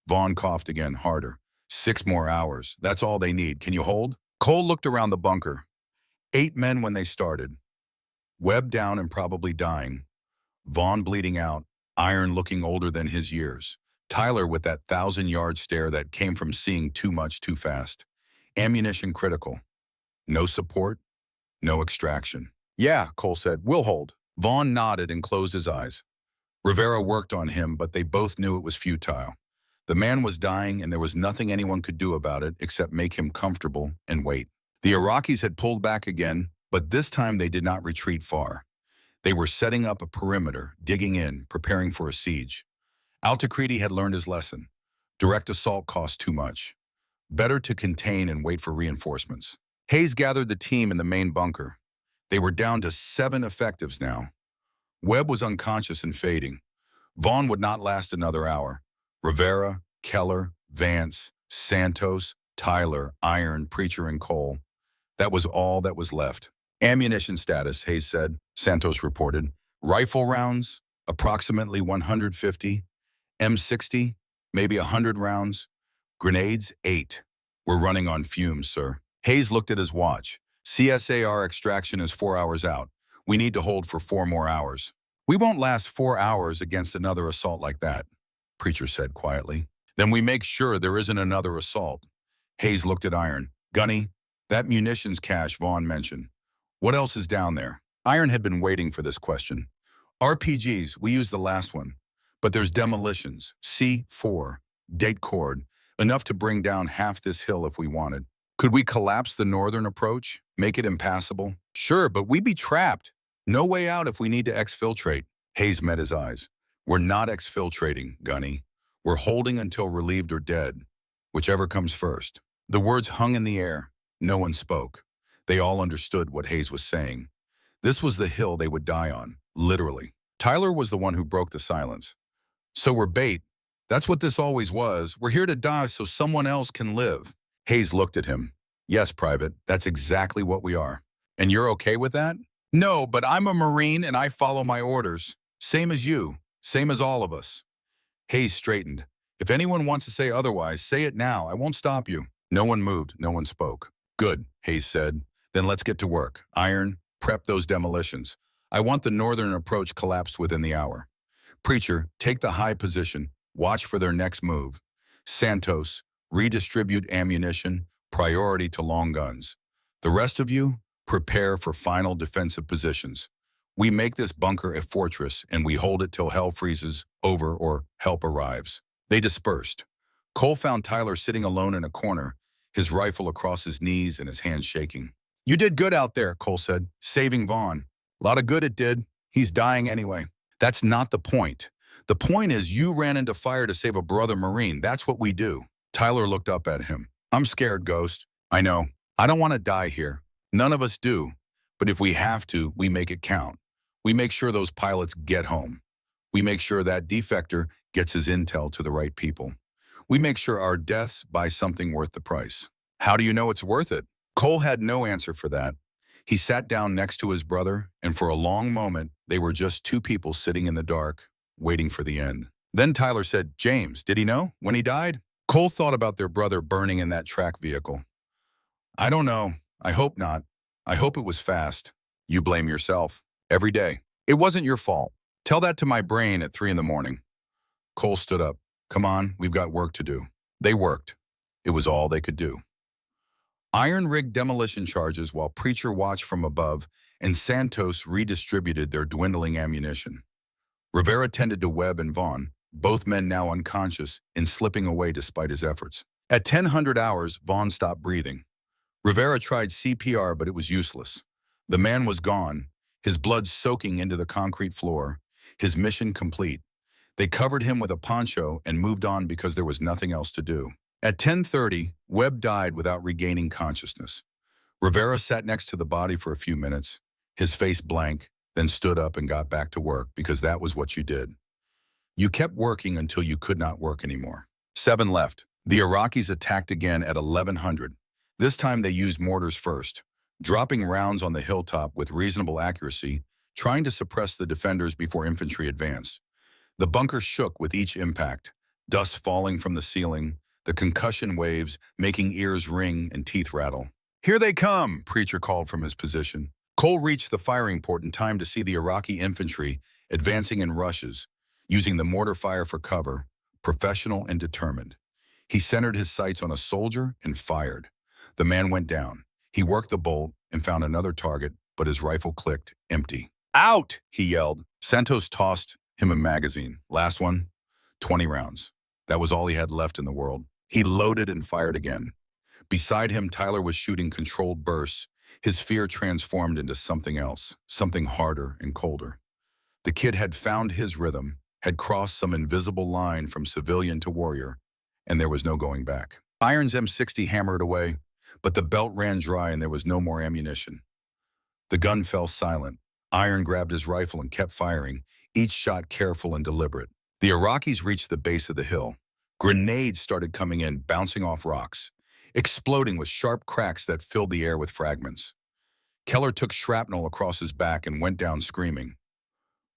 Vaughn coughed again, harder. 6 more hours. That's all they need. Can you hold? Cole looked around the bunker. 8 men when they started. Webb down and probably dying. Vaughn bleeding out. Iron looking older than his years. Tyler with that 1,000-yard stare that came from seeing too much too fast. Ammunition critical. No support. No extraction. Yeah, Cole said. We'll hold. Vaughn nodded and closed his eyes. Rivera worked on him, but they both knew it was futile. The man was dying, and there was nothing anyone could do about it except make him comfortable and wait. The Iraqis had pulled back again, but this time they did not retreat far. They were setting up a perimeter, digging in, preparing for a siege. Al-Takriti had learned his lesson. Direct assault cost too much. Better to contain and wait for reinforcements. Hayes gathered the team in the main bunker. They were down to 7 effectives now. Webb was unconscious and fading. Vaughn would not last another hour. Rivera, Keller, Vance, Santos, Tyler, Iron, Preacher, and Cole. That was all that was left. Ammunition status, Hayes said. Santos reported. Rifle rounds, approximately 150. M60, maybe 100 rounds. Grenades, 8. We're running on fumes, sir. Hayes looked at his watch. CSAR extraction is 4 hours out. We need to hold for 4 more hours. We won't last 4 hours against another assault like that, Preacher said quietly. Then we make sure there isn't another assault. Hayes looked at Iron. Gunny, that munitions cache Vaughn mentioned. What else is down there? Iron had been waiting for this question. RPGs, we used the last one. But there's demolitions, C4, date cord, enough to bring down half this hill if we wanted. Could we collapse the northern approach, make it impassable? Sure, but we'd be trapped. No way out if we need to exfiltrate. Hayes met his eyes. We're not exfiltrating, Gunny. We're holding until relieved or dead, whichever comes first. The words hung in the air. No one spoke. They all understood what Hayes was saying. This was the hill they would die on, literally. Tyler was the one who broke the silence. So we're bait. That's what this always was. We're here to die so someone else can live. Hayes looked at him. Yes, Private, that's exactly what we are. And you're okay with that? No, but I'm a Marine and I follow my orders. Same as you. Same as all of us. Hayes straightened. If anyone wants to say otherwise, say it now. I won't stop you. No one moved. No one spoke. Good, Hayes said. Then let's get to work. Iron, prep those demolitions. I want the northern approach collapsed within the hour. Preacher, take the high position. Watch for their next move. Santos, redistribute ammunition, priority to long guns. The rest of you, prepare for final defensive positions. We make this bunker a fortress and we hold it till hell freezes over or help arrives. They dispersed. Cole found Tyler sitting alone in a corner, his rifle across his knees and his hands shaking. You did good out there, Cole said, saving Vaughn. A lot of good it did. He's dying anyway. That's not the point. The point is you ran into fire to save a brother Marine. That's what we do. Tyler looked up at him. I'm scared, Ghost. I know. I don't want to die here. None of us do. But if we have to, we make it count. We make sure those pilots get home. We make sure that defector gets his intel to the right people. We make sure our deaths buy something worth the price. How do you know it's worth it? Cole had no answer for that. He sat down next to his brother, and for a long moment, they were just 2 people sitting in the dark, waiting for the end. Then Tyler said, James, did he know when he died? Cole thought about their brother burning in that track vehicle. I don't know. I hope not. I hope it was fast. You blame yourself. Every day. It wasn't your fault. Tell that to my brain at 3 in the morning. Cole stood up. Come on, we've got work to do. They worked. It was all they could do. Iron-rigged demolition charges while Preacher watched from above and Santos redistributed their dwindling ammunition. Rivera tended to Webb and Vaughn, both men now unconscious and slipping away despite his efforts. At 1000 hours, Vaughn stopped breathing. Rivera tried CPR, but it was useless. The man was gone, his blood soaking into the concrete floor, his mission complete. They covered him with a poncho and moved on because there was nothing else to do. At 10:30, Webb died without regaining consciousness. Rivera sat next to the body for a few minutes, his face blank, then stood up and got back to work because that was what you did. You kept working until you could not work anymore. 7 left. The Iraqis attacked again at 1100. This time they used mortars first, dropping rounds on the hilltop with reasonable accuracy, trying to suppress the defenders before infantry advanced. The bunker shook with each impact, dust falling from the ceiling, the concussion waves making ears ring and teeth rattle. "Here they come," Preacher called from his position. Cole reached the firing port in time to see the Iraqi infantry advancing in rushes, using the mortar fire for cover, professional and determined. He centered his sights on a soldier and fired. The man went down. He worked the bolt and found another target, but his rifle clicked, empty. "Out!" he yelled. Santos tossed him a magazine. "Last one, 20 rounds. That was all he had left in the world. He loaded and fired again. Beside him, Tyler was shooting controlled bursts. His fear transformed into something else, something harder and colder. The kid had found his rhythm, had crossed some invisible line from civilian to warrior, and there was no going back. Iron's M60 hammered away, but the belt ran dry and there was no more ammunition. The gun fell silent. Iron grabbed his rifle and kept firing, each shot careful and deliberate. The Iraqis reached the base of the hill. Grenades started coming in, bouncing off rocks, exploding with sharp cracks that filled the air with fragments. Keller took shrapnel across his back and went down screaming.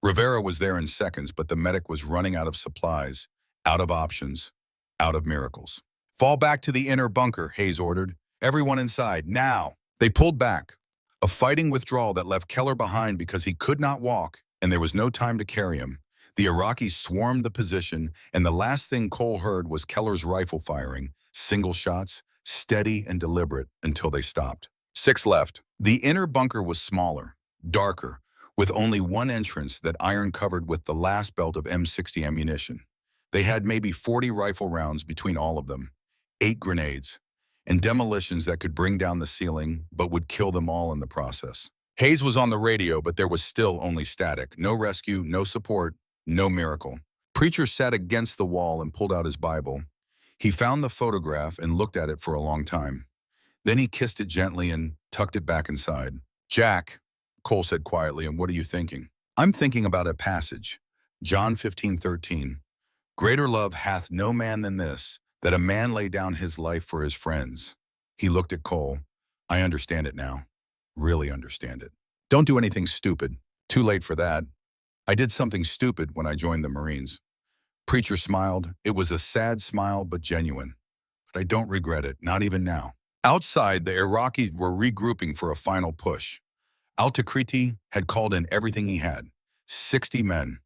Rivera was there in seconds, but the medic was running out of supplies, out of options, out of miracles. "Fall back to the inner bunker," Hayes ordered. "Everyone inside, now!" They pulled back, a fighting withdrawal that left Keller behind because he could not walk, and there was no time to carry him. The Iraqis swarmed the position, and the last thing Cole heard was Keller's rifle firing, single shots, steady and deliberate, until they stopped. 6 left. The inner bunker was smaller, darker, with only one entrance that Iron covered with the last belt of M60 ammunition. They had maybe 40 rifle rounds between all of them, 8 grenades, and demolitions that could bring down the ceiling but would kill them all in the process. Hayes was on the radio, but there was still only static. No rescue, no support, no miracle. Preacher sat against the wall and pulled out his Bible. He found the photograph and looked at it for a long time. Then he kissed it gently and tucked it back inside. "Jack," Cole said quietly, "and what are you thinking?" "I'm thinking about a passage. John 15:13. Greater love hath no man than this, that a man lay down his life for his friends." He looked at Cole. "I understand it now. Really understand it. Don't do anything stupid. Too late for that. I did something stupid when I joined the Marines." Preacher smiled. It was a sad smile, but genuine. "But I don't regret it, not even now." Outside, the Iraqis were regrouping for a final push. Al-Takriti had called in everything he had. 60 men,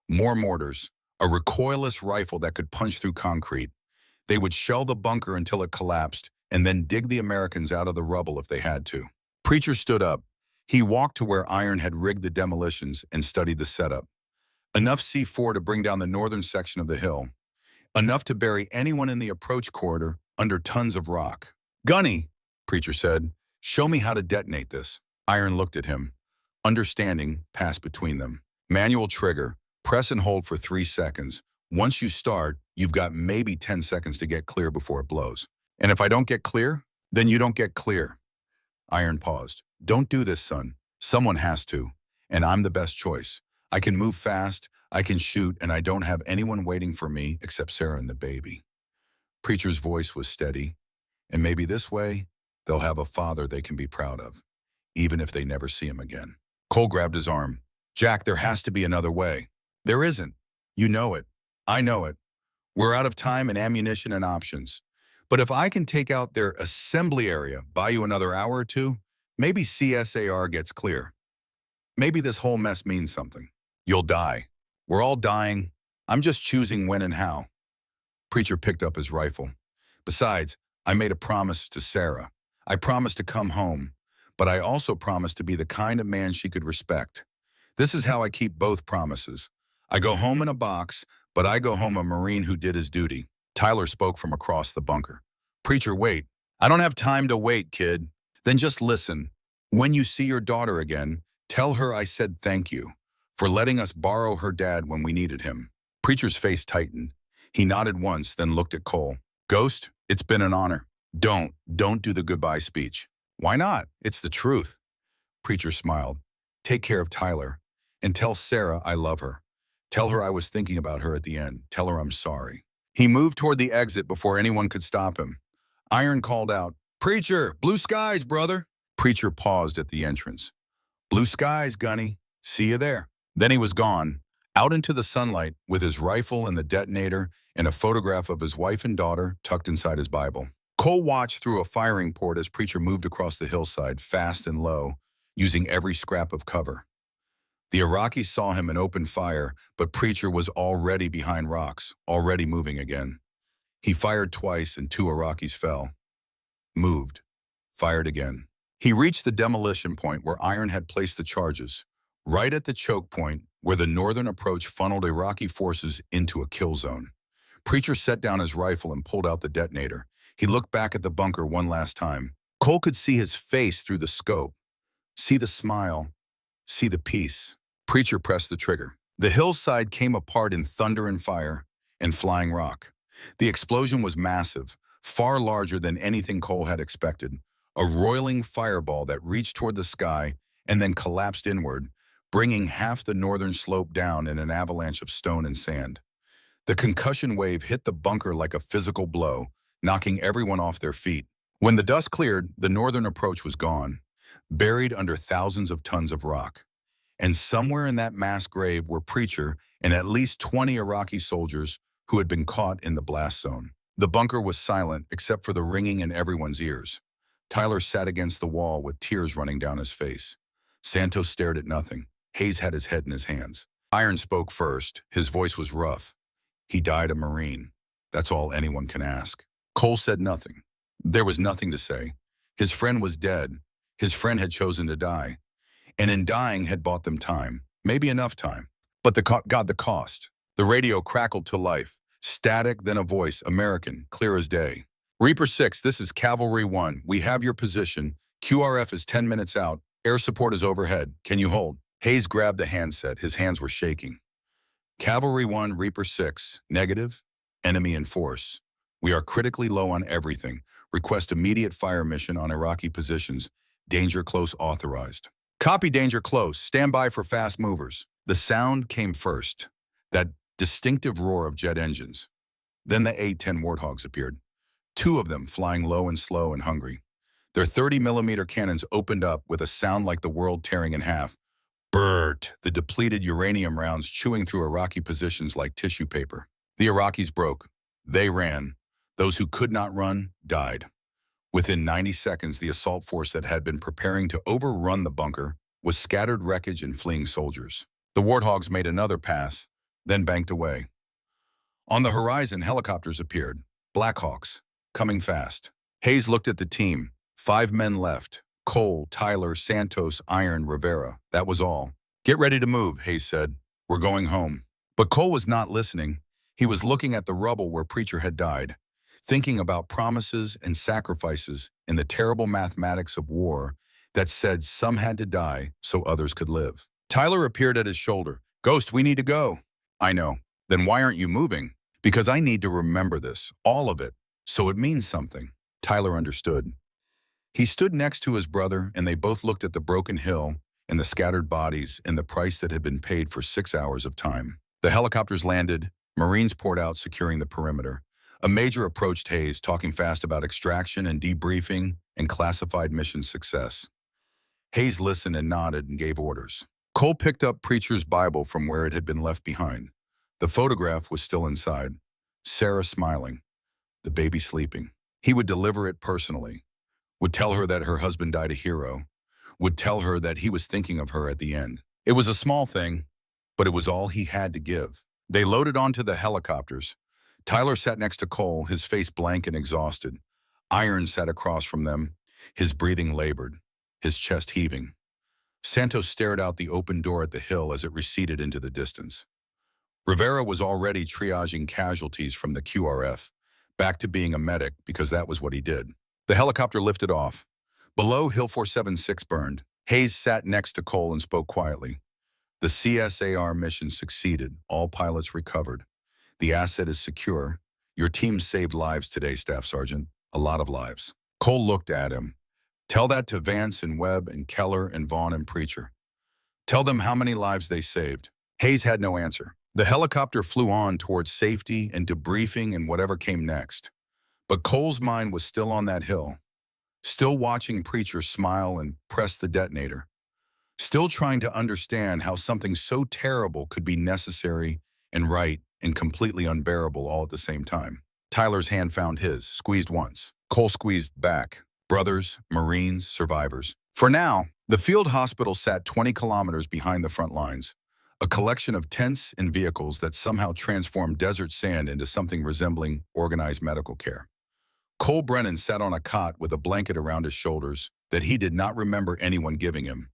more mortars, a recoilless rifle that could punch through concrete. They would shell the bunker until it collapsed and then dig the Americans out of the rubble if they had to. Preacher stood up. He walked to where Iron had rigged the demolitions and studied the setup. Enough C4 to bring down the northern section of the hill. Enough to bury anyone in the approach corridor under tons of rock. "Gunny," Preacher said, "show me how to detonate this." Iron looked at him. Understanding passed between them. "Manual trigger. Press and hold for 3 seconds. Once you start, you've got maybe 10 seconds to get clear before it blows. And if I don't get clear, then you don't get clear." Iron paused. "Don't do this, son. Someone has to. And I'm the best choice. I can move fast, I can shoot, and I don't have anyone waiting for me except Sarah and the baby." Preacher's voice was steady. "And maybe this way, they'll have a father they can be proud of, even if they never see him again." Cole grabbed his arm. "Jack, there has to be another way." "There isn't. You know it. I know it. We're out of time and ammunition and options. But if I can take out their assembly area, buy you another hour or two, maybe CSAR gets clear. Maybe this whole mess means something. You'll die. We're all dying. I'm just choosing when and how." Preacher picked up his rifle. "Besides, I made a promise to Sarah. I promised to come home, but I also promised to be the kind of man she could respect. This is how I keep both promises. I go home in a box, but I go home a Marine who did his duty. Tyler spoke from across the bunker. Preacher, wait. I don't have time to wait, kid. Then just listen. When you see your daughter again, tell her I said thank you for letting us borrow her dad when we needed him. Preacher's face tightened. He nodded once, then looked at Cole. Ghost, it's been an honor. Don't do the goodbye speech. Why not? It's the truth. Preacher smiled. Take care of Tyler. And tell Sarah I love her. Tell her I was thinking about her at the end. Tell her I'm sorry. He moved toward the exit before anyone could stop him. Iron called out, Preacher, blue skies, brother. Preacher paused at the entrance. Blue skies, Gunny. See you there. Then he was gone, out into the sunlight with his rifle and the detonator and a photograph of his wife and daughter tucked inside his Bible. Cole watched through a firing port as Preacher moved across the hillside, fast and low, using every scrap of cover. The Iraqis saw him and opened fire, but Preacher was already behind rocks, already moving again. He fired twice and 2 Iraqis fell. Moved. Fired again. He reached the demolition point where Iron had placed the charges, right at the choke point where the northern approach funneled Iraqi forces into a kill zone. Preacher set down his rifle and pulled out the detonator. He looked back at the bunker one last time. Cole could see his face through the scope, see the smile, see the peace. Preacher pressed the trigger. The hillside came apart in thunder and fire and flying rock. The explosion was massive, far larger than anything Cole had expected. A roiling fireball that reached toward the sky and then collapsed inward, bringing half the northern slope down in an avalanche of stone and sand. The concussion wave hit the bunker like a physical blow, knocking everyone off their feet. When the dust cleared, the northern approach was gone, buried under thousands of tons of rock. And somewhere in that mass grave were Preacher and at least 20 Iraqi soldiers who had been caught in the blast zone. The bunker was silent except for the ringing in everyone's ears. Tyler sat against the wall with tears running down his face. Santos stared at nothing. Hayes had his head in his hands. Iron spoke first. His voice was rough. He died a Marine. That's all anyone can ask. Cole said nothing. There was nothing to say. His friend was dead. His friend had chosen to die. And in dying had bought them time. Maybe enough time. But the cost. The radio crackled to life. Static, then a voice, American, clear as day. Reaper 6, this is Cavalry 1. We have your position. QRF is 10 minutes out. Air support is overhead. Can you hold? Hayes grabbed the handset. His hands were shaking. Cavalry 1, Reaper 6. Negative. Enemy in force. We are critically low on everything. Request immediate fire mission on Iraqi positions. Danger close authorized. Copy danger close. Stand by for fast movers. The sound came first. That distinctive roar of jet engines. Then the A-10 Warthogs appeared. 2 of them flying low and slow and hungry. Their 30mm cannons opened up with a sound like the world tearing in half. Burt, the depleted uranium rounds chewing through Iraqi positions like tissue paper. The Iraqis broke. They ran. Those who could not run died. Within 90 seconds, the assault force that had been preparing to overrun the bunker was scattered wreckage and fleeing soldiers. The Warthogs made another pass, then banked away. On the horizon, helicopters appeared. Blackhawks, coming fast. Hayes looked at the team. 5 men left. Cole, Tyler, Santos, Iron, Rivera. That was all. Get ready to move, Hayes said. We're going home. But Cole was not listening. He was looking at the rubble where Preacher had died, thinking about promises and sacrifices in the terrible mathematics of war that said some had to die so others could live. Tyler appeared at his shoulder. Ghost, we need to go. I know. Then why aren't you moving? Because I need to remember this, all of it, so it means something. Tyler understood. He stood next to his brother, and they both looked at the broken hill and the scattered bodies and the price that had been paid for 6 hours of time. The helicopters landed. Marines poured out, securing the perimeter. A major approached Hayes, talking fast about extraction and debriefing and classified mission success. Hayes listened and nodded and gave orders. Cole picked up Preacher's Bible from where it had been left behind. The photograph was still inside. Sarah smiling. The baby sleeping. He would deliver it personally. Would tell her that her husband died a hero. Would tell her that he was thinking of her at the end. It was a small thing, but it was all he had to give. They loaded onto the helicopters. Tyler sat next to Cole, his face blank and exhausted. Iron sat across from them, his breathing labored, his chest heaving. Santos stared out the open door at the hill as it receded into the distance. Rivera was already triaging casualties from the QRF, back to being a medic because that was what he did. The helicopter lifted off. Below, Hill 476 burned. Hayes sat next to Cole and spoke quietly. The CSAR mission succeeded. All pilots recovered. The asset is secure. Your team saved lives today, Staff Sergeant. A lot of lives. Cole looked at him. Tell that to Vance and Webb and Keller and Vaughn and Preacher. Tell them how many lives they saved. Hayes had no answer. The helicopter flew on towards safety and debriefing and whatever came next. But Cole's mind was still on that hill, still watching Preacher smile and press the detonator, still trying to understand how something so terrible could be necessary and right and completely unbearable all at the same time. Tyler's hand found his, squeezed once. Cole squeezed back. Brothers, Marines, survivors. For now, the field hospital sat 20 kilometers behind the front lines, a collection of tents and vehicles that somehow transformed desert sand into something resembling organized medical care. Cole Brennan sat on a cot with a blanket around his shoulders that he did not remember anyone giving him,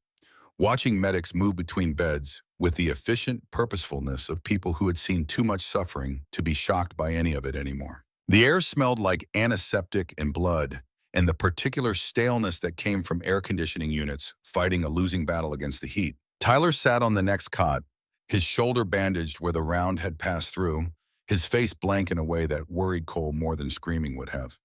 watching medics move between beds with the efficient purposefulness of people who had seen too much suffering to be shocked by any of it anymore. The air smelled like antiseptic and blood, and the particular staleness that came from air conditioning units fighting a losing battle against the heat. Tyler sat on the next cot, his shoulder bandaged where the round had passed through, his face blank in a way that worried Cole more than screaming would have.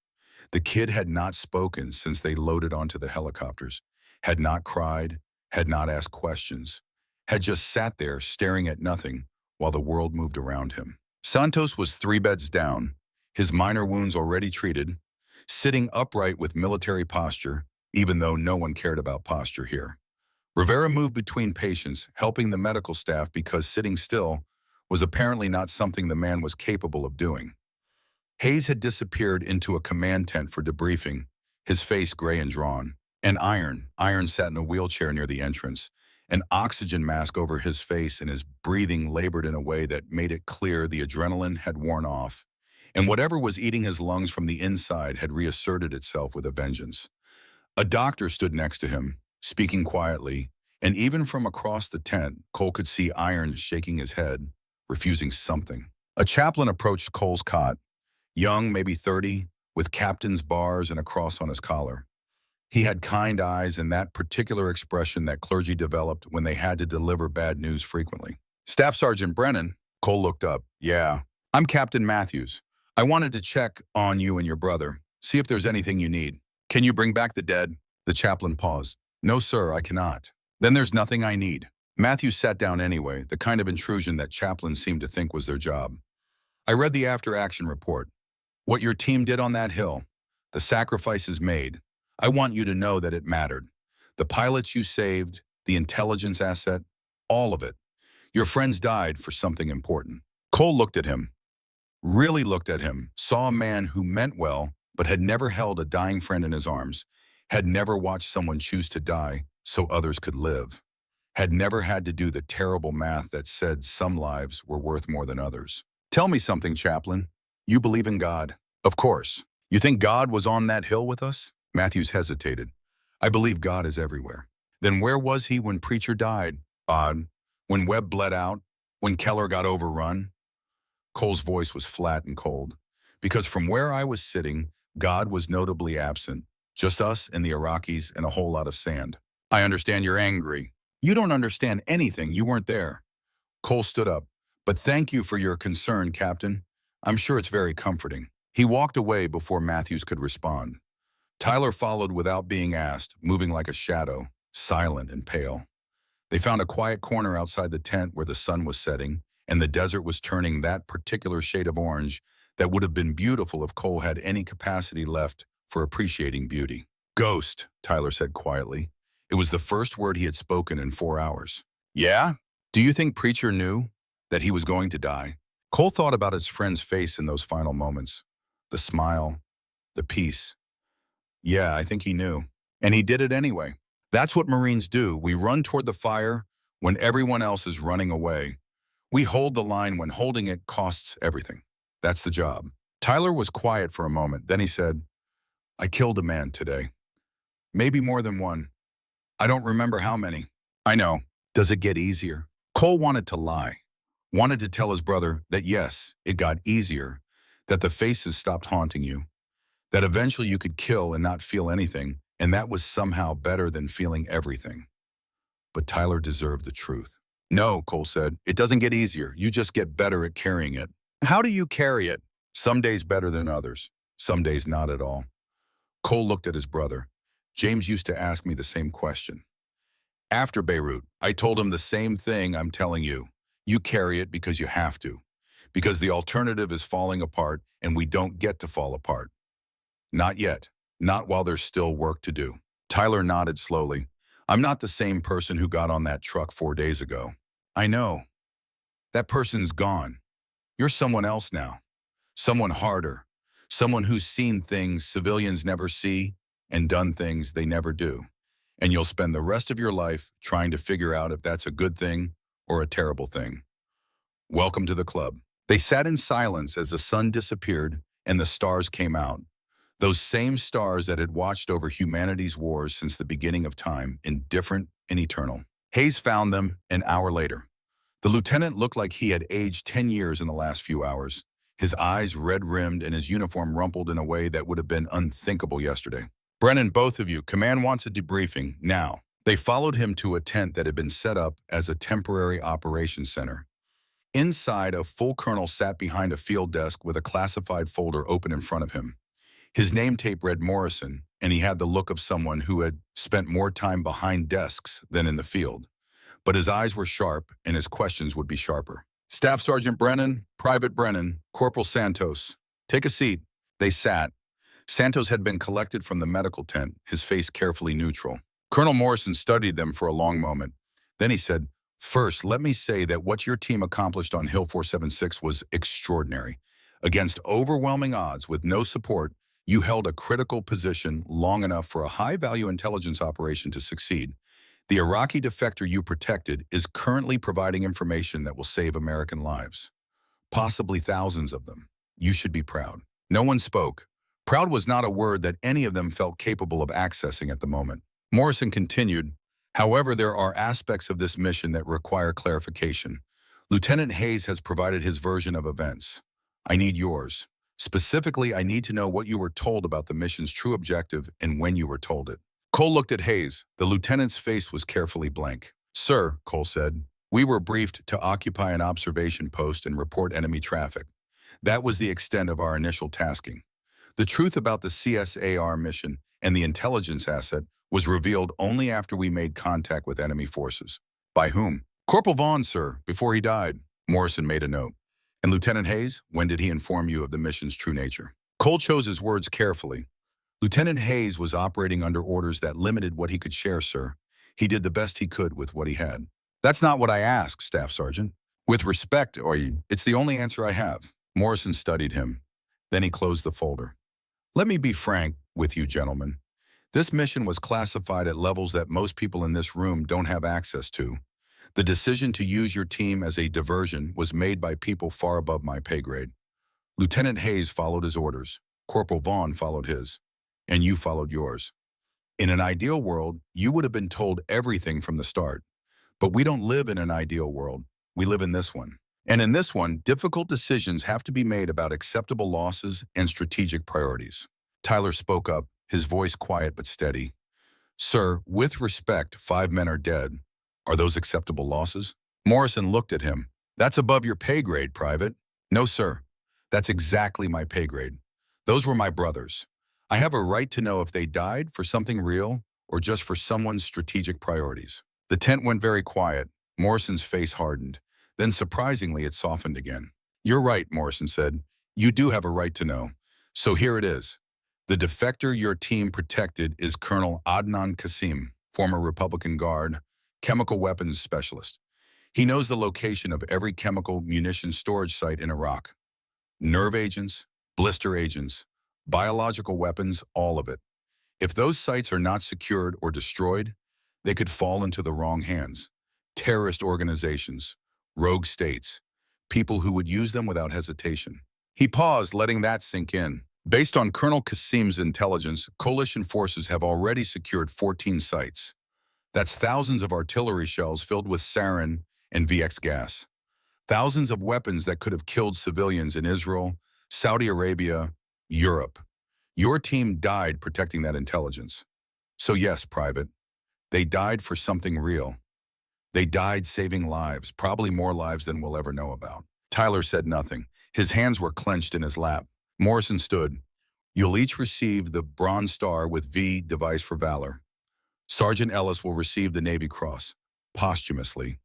The kid had not spoken since they loaded onto the helicopters, had not cried, had not asked questions, had just sat there staring at nothing while the world moved around him. Santos was 3 beds down, his minor wounds already treated, sitting upright with military posture, even though no one cared about posture here. Rivera moved between patients, helping the medical staff because sitting still was apparently not something the man was capable of doing. Hayes had disappeared into a command tent for debriefing, his face gray and drawn. And Iron sat in a wheelchair near the entrance, an oxygen mask over his face, and his breathing labored in a way that made it clear the adrenaline had worn off, and whatever was eating his lungs from the inside had reasserted itself with a vengeance. A doctor stood next to him, speaking quietly, and even from across the tent, Cole could see Iron shaking his head, refusing something. A chaplain approached Cole's cot, young, maybe 30, with captain's bars and a cross on his collar. He had kind eyes and that particular expression that clergy developed when they had to deliver bad news frequently. Staff Sergeant Brennan, Cole looked up. Yeah, I'm Captain Matthews. I wanted to check on you and your brother, see if there's anything you need. Can you bring back the dead? The chaplain paused. No, sir, I cannot. Then there's nothing I need. Matthews sat down anyway, the kind of intrusion that chaplains seemed to think was their job. I read the after-action report. What your team did on that hill, the sacrifices made. I want you to know that it mattered. The pilots you saved, the intelligence asset, all of it. Your friends died for something important. Cole looked at him, really looked at him, saw a man who meant well, but had never held a dying friend in his arms, had never watched someone choose to die so others could live, had never had to do the terrible math that said some lives were worth more than others. Tell me something, chaplain. You believe in God? Of course. You think God was on that hill with us? Matthews hesitated. I believe God is everywhere. Then where was he when Preacher died? Odd. When Webb bled out? When Keller got overrun? Cole's voice was flat and cold. Because from where I was sitting, God was notably absent. Just us and the Iraqis and a whole lot of sand. I understand you're angry. You don't understand anything. You weren't there. Cole stood up. But thank you for your concern, Captain. I'm sure it's very comforting. He walked away before Matthews could respond. Tyler followed without being asked, moving like a shadow, silent and pale. They found a quiet corner outside the tent where the sun was setting, and the desert was turning that particular shade of orange that would have been beautiful if Cole had any capacity left for appreciating beauty. Ghost, Tyler said quietly. It was the first word he had spoken in 4 hours. Yeah? Do you think Preacher knew that he was going to die? Cole thought about his friend's face in those final moments. The smile, the peace. Yeah, I think he knew. And he did it anyway. That's what Marines do. We run toward the fire when everyone else is running away. We hold the line when holding it costs everything. That's the job. Tyler was quiet for a moment. Then he said, I killed a man today. Maybe more than one. I don't remember how many. I know. Does it get easier? Cole wanted to lie. Wanted to tell his brother that yes, it got easier, that the faces stopped haunting you, that eventually you could kill and not feel anything, and that was somehow better than feeling everything. But Tyler deserved the truth. No, Cole said, it doesn't get easier. You just get better at carrying it. How do you carry it? Some days better than others. Some days not at all. Cole looked at his brother. James used to ask me the same question. After Beirut, I told him the same thing I'm telling you. You carry it because you have to. Because the alternative is falling apart and we don't get to fall apart. Not yet. Not while there's still work to do. Tyler nodded slowly. I'm not the same person who got on that truck 4 days ago. I know. That person's gone. You're someone else now. Someone harder. Someone who's seen things civilians never see and done things they never do. And you'll spend the rest of your life trying to figure out if that's a good thing or a terrible thing. Welcome to the club. They sat in silence as the sun disappeared and the stars came out. Those same stars that had watched over humanity's wars since the beginning of time, indifferent and eternal. Hayes found them an hour later. The lieutenant looked like he had aged 10 years in the last few hours. His eyes red-rimmed and his uniform rumpled in a way that would have been unthinkable yesterday. Brennan, both of you, command wants a debriefing, now. They followed him to a tent that had been set up as a temporary operations center. Inside, a full colonel sat behind a field desk with a classified folder open in front of him. His name tape read Morrison, and he had the look of someone who had spent more time behind desks than in the field. But his eyes were sharp, and his questions would be sharper. Staff Sergeant Brennan, Private Brennan, Corporal Santos. Take a seat. They sat. Santos had been collected from the medical tent, his face carefully neutral. Colonel Morrison studied them for a long moment. Then he said, First, let me say that what your team accomplished on Hill 476 was extraordinary. Against overwhelming odds, with no support, you held a critical position long enough for a high-value intelligence operation to succeed. The Iraqi defector you protected is currently providing information that will save American lives. Possibly thousands of them. You should be proud. No one spoke. Proud was not a word that any of them felt capable of accessing at the moment. Morrison continued, However, there are aspects of this mission that require clarification. Lieutenant Hayes has provided his version of events. I need yours. Specifically, I need to know what you were told about the mission's true objective and when you were told it. Cole looked at Hayes. The lieutenant's face was carefully blank. Sir, Cole said, we were briefed to occupy an observation post and report enemy traffic. That was the extent of our initial tasking. The truth about the CSAR mission and the intelligence asset was revealed only after we made contact with enemy forces. By whom? Corporal Vaughn, sir, before he died. Morrison made a note. And Lieutenant Hayes, when did he inform you of the mission's true nature? Cole chose his words carefully. Lieutenant Hayes was operating under orders that limited what he could share, sir. He did the best he could with what he had. That's not what I asked, Staff Sergeant. With respect, it's the only answer I have. Morrison studied him. Then he closed the folder. Let me be frank with you, gentlemen. This mission was classified at levels that most people in this room don't have access to. The decision to use your team as a diversion was made by people far above my pay grade. Lieutenant Hayes followed his orders. Corporal Vaughn followed his. And you followed yours. In an ideal world, you would have been told everything from the start. But we don't live in an ideal world. We live in this one. And in this one, difficult decisions have to be made about acceptable losses and strategic priorities. Tyler spoke up, his voice quiet but steady. Sir, with respect, 5 men are dead. Are those acceptable losses? Morrison looked at him. That's above your pay grade, Private. No, sir. That's exactly my pay grade. Those were my brothers. I have a right to know if they died for something real or just for someone's strategic priorities. The tent went very quiet. Morrison's face hardened. Then surprisingly, it softened again. You're right, Morrison said. You do have a right to know. So here it is. The defector your team protected is Colonel Adnan Qasim, former Republican Guard, chemical weapons specialist. He knows the location of every chemical munition storage site in Iraq. Nerve agents, blister agents, biological weapons, all of it. If those sites are not secured or destroyed, they could fall into the wrong hands. Terrorist organizations, rogue states, people who would use them without hesitation. He paused, letting that sink in. Based on Colonel Qasim's intelligence, coalition forces have already secured 14 sites. That's thousands of artillery shells filled with sarin and VX gas. Thousands of weapons that could have killed civilians in Israel, Saudi Arabia, Europe. Your team died protecting that intelligence. So yes, Private, they died for something real. They died saving lives, probably more lives than we'll ever know about. Tyler said nothing. His hands were clenched in his lap. Morrison stood. You'll each receive the Bronze Star with V device for valor. Sergeant Ellis will receive the Navy Cross, posthumously.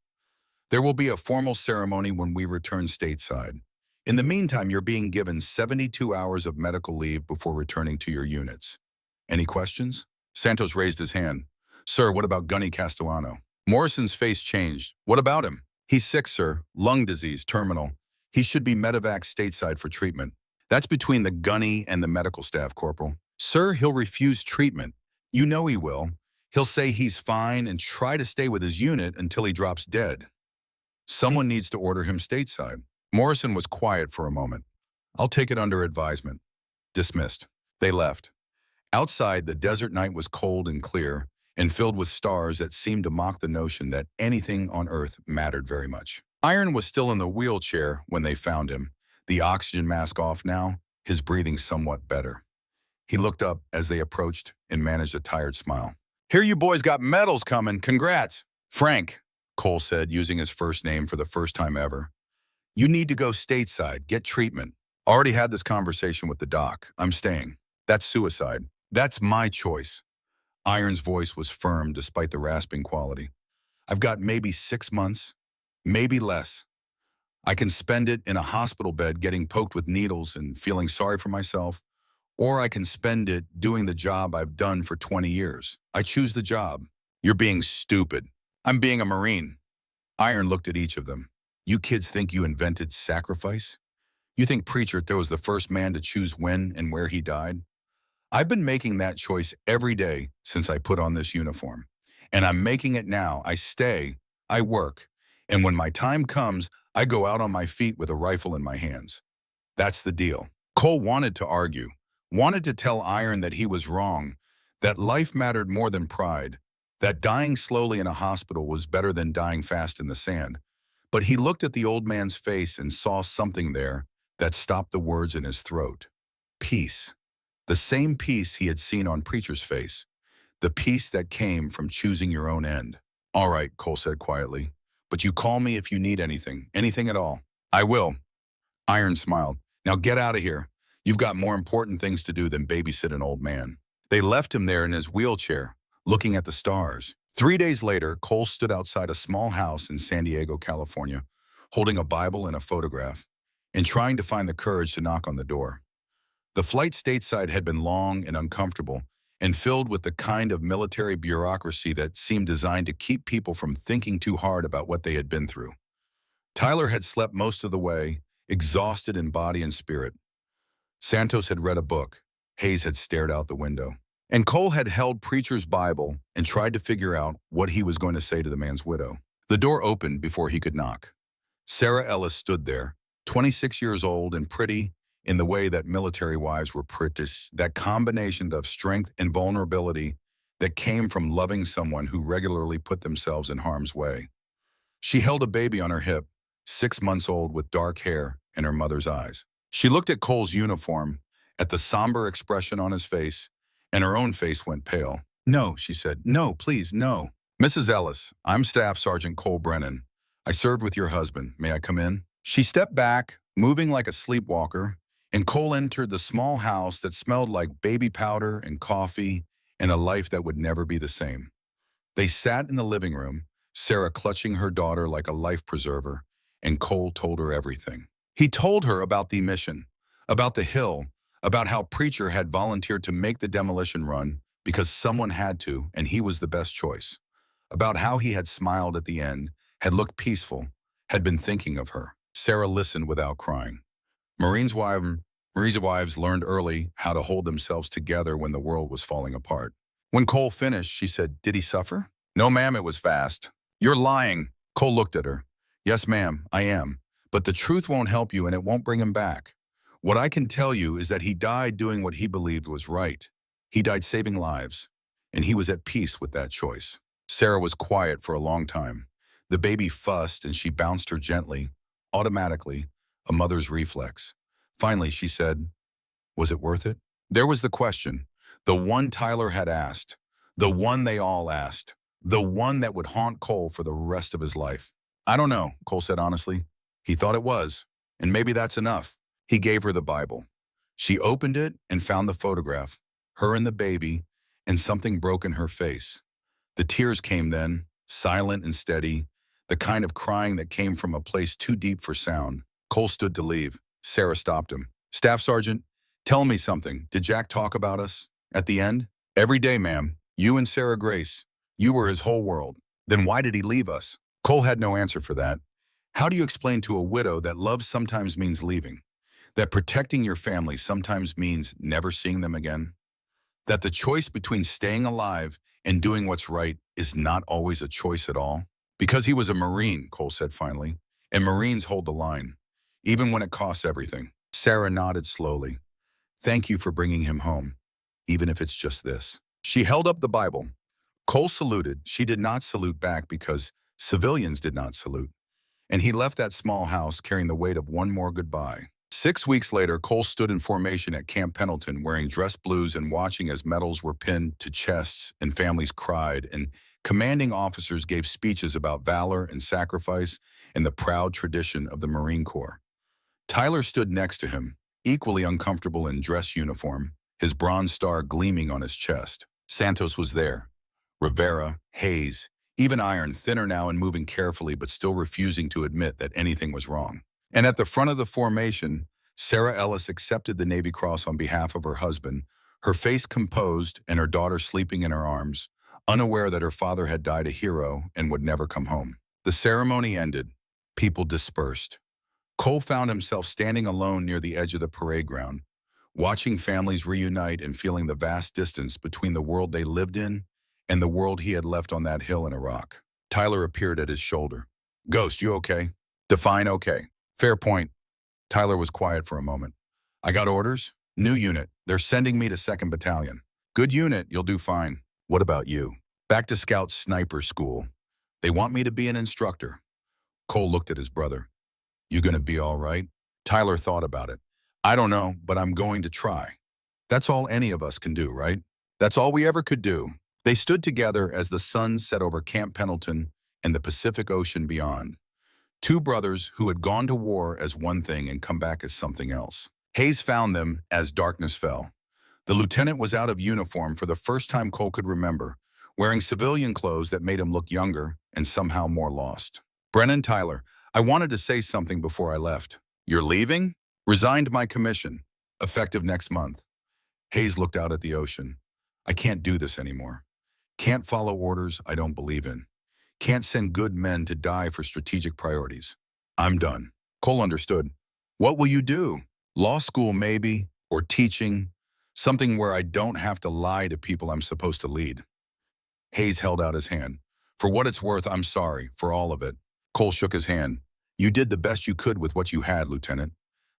There will be a formal ceremony when we return stateside. In the meantime, you're being given 72 hours of medical leave before returning to your units. Any questions? Santos raised his hand. Sir, what about Gunny Castellano? Morrison's face changed. What about him? He's sick, sir. Lung disease, terminal. He should be medevac stateside for treatment. That's between the Gunny and the medical staff, Corporal. Sir, he'll refuse treatment. You know he will. He'll say he's fine and try to stay with his unit until he drops dead. Someone needs to order him stateside. Morrison was quiet for a moment. I'll take it under advisement. Dismissed. They left. Outside, the desert night was cold and clear and filled with stars that seemed to mock the notion that anything on Earth mattered very much. Iron was still in the wheelchair when they found him, the oxygen mask off now, his breathing somewhat better. He looked up as they approached and managed a tired smile. Here you boys got medals coming. Congrats. Frank, Cole said, using his first name for the first time ever. You need to go stateside, get treatment. Already had this conversation with the doc. I'm staying. That's suicide. That's my choice. Iron's voice was firm despite the rasping quality. I've got maybe 6 months, maybe less. I can spend it in a hospital bed getting poked with needles and feeling sorry for myself, or I can spend it doing the job I've done for 20 years. I choose the job. You're being stupid. I'm being a Marine. Iron looked at each of them. You kids think you invented sacrifice? You think Preacher was the first man to choose when and where he died? I've been making that choice every day since I put on this uniform. And I'm making it now. I stay, I work, and when my time comes, I go out on my feet with a rifle in my hands. That's the deal. Cole wanted to argue, wanted to tell Iron that he was wrong, that life mattered more than pride, that dying slowly in a hospital was better than dying fast in the sand. But he looked at the old man's face and saw something there that stopped the words in his throat. Peace. The same peace he had seen on Preacher's face. The peace that came from choosing your own end. All right, Cole said quietly. But you call me if you need anything at all. I will. Iron smiled. Now get out of here. You've got more important things to do than babysit an old man. They left him there in his wheelchair, looking at the stars. 3 days later, Cole stood outside a small house in San Diego, California, holding a Bible and a photograph, and trying to find the courage to knock on the door. The flight stateside had been long and uncomfortable and filled with the kind of military bureaucracy that seemed designed to keep people from thinking too hard about what they had been through. Tyler had slept most of the way, exhausted in body and spirit. Santos had read a book. Hayes had stared out the window. And Cole had held Preacher's Bible and tried to figure out what he was going to say to the man's widow. The door opened before he could knock. Sarah Ellis stood there, 26 years old and pretty, in the way that military wives were pretty, that combination of strength and vulnerability that came from loving someone who regularly put themselves in harm's way. She held a baby on her hip, 6 months old with dark hair and her mother's eyes. She looked at Cole's uniform, at the somber expression on his face, and her own face went pale. No, she said. No, please, no. Mrs. Ellis, I'm Staff Sergeant Cole Brennan. I served with your husband. May I come in? She stepped back, moving like a sleepwalker, and Cole entered the small house that smelled like baby powder and coffee and a life that would never be the same. They sat in the living room, Sarah clutching her daughter like a life preserver, and Cole told her everything. He told her about the mission, about the hill, about how Preacher had volunteered to make the demolition run because someone had to and he was the best choice, about how he had smiled at the end, had looked peaceful, had been thinking of her. Sarah listened without crying. Marines' wives learned early how to hold themselves together when the world was falling apart. When Cole finished, she said, "Did he suffer?" "No, ma'am, it was fast." "You're lying." Cole looked at her. "Yes, ma'am, I am. But the truth won't help you and it won't bring him back. What I can tell you is that he died doing what he believed was right. He died saving lives, and he was at peace with that choice. Sarah was quiet for a long time. The baby fussed and she bounced her gently, automatically, a mother's reflex. Finally, she said, "Was it worth it?" There was the question, the one Tyler had asked, the one they all asked, the one that would haunt Cole for the rest of his life. "I don't know," Cole said honestly. He thought it was, and maybe that's enough. He gave her the Bible. She opened it and found the photograph, her and the baby, and something broke in her face. The tears came then, silent and steady, the kind of crying that came from a place too deep for sound. Cole stood to leave. Sarah stopped him. "Staff Sergeant, tell me something. Did Jack talk about us at the end?" "Every day, ma'am. You and Sarah Grace. You were his whole world." "Then why did he leave us?" Cole had no answer for that. How do you explain to a widow that love sometimes means leaving? That protecting your family sometimes means never seeing them again? That the choice between staying alive and doing what's right is not always a choice at all? "Because he was a Marine," Cole said finally, "and Marines hold the line, even when it costs everything." Sarah nodded slowly. "Thank you for bringing him home, even if it's just this." She held up the Bible. Cole saluted. She did not salute back because civilians did not salute. And he left that small house carrying the weight of one more goodbye. 6 weeks later, Cole stood in formation at Camp Pendleton wearing dress blues and watching as medals were pinned to chests and families cried and commanding officers gave speeches about valor and sacrifice and the proud tradition of the Marine Corps. Tyler stood next to him, equally uncomfortable in dress uniform, his bronze star gleaming on his chest. Santos was there. Rivera, Hayes, even Iron, thinner now and moving carefully but still refusing to admit that anything was wrong. And at the front of the formation, Sarah Ellis accepted the Navy Cross on behalf of her husband, her face composed and her daughter sleeping in her arms, unaware that her father had died a hero and would never come home. The ceremony ended. People dispersed. Cole found himself standing alone near the edge of the parade ground, watching families reunite and feeling the vast distance between the world they lived in and the world he had left on that hill in Iraq. Tyler appeared at his shoulder. "Ghost, you okay?" "Define okay." "Fair point." Tyler was quiet for a moment. "I got orders. New unit. They're sending me to 2nd Battalion. Good unit, you'll do fine." "What about you?" "Back to Scout Sniper School. They want me to be an instructor." Cole looked at his brother. "You gonna be all right?" Tyler thought about it. "I don't know, but I'm going to try." That's all any of us can do, right? That's all we ever could do. They stood together as the sun set over Camp Pendleton and the Pacific Ocean beyond. Two brothers who had gone to war as one thing and come back as something else. Hayes found them as darkness fell. The lieutenant was out of uniform for the first time Cole could remember, wearing civilian clothes that made him look younger and somehow more lost. "Brennan, Tyler, I wanted to say something before I left." "You're leaving?" "Resigned my commission, effective next month." Hayes looked out at the ocean. "I can't do this anymore. Can't follow orders I don't believe in. Can't send good men to die for strategic priorities. I'm done." Cole understood. "What will you do?" "Law school maybe, or teaching. Something where I don't have to lie to people I'm supposed to lead." Hayes held out his hand. "For what it's worth, I'm sorry, for all of it." Cole shook his hand. "You did the best you could with what you had, Lieutenant.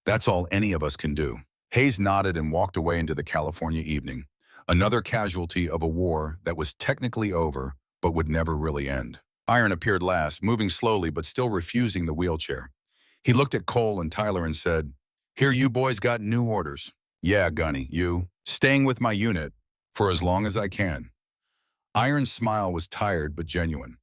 That's all any of us can do." Hayes nodded and walked away into the California evening, another casualty of a war that was technically over, but would never really end. Iron appeared last, moving slowly but still refusing the wheelchair. He looked at Cole and Tyler and said, "Here you boys got new orders." "Yeah, Gunny, you." "Staying with my unit, for as long as I can." Iron's smile was tired but genuine.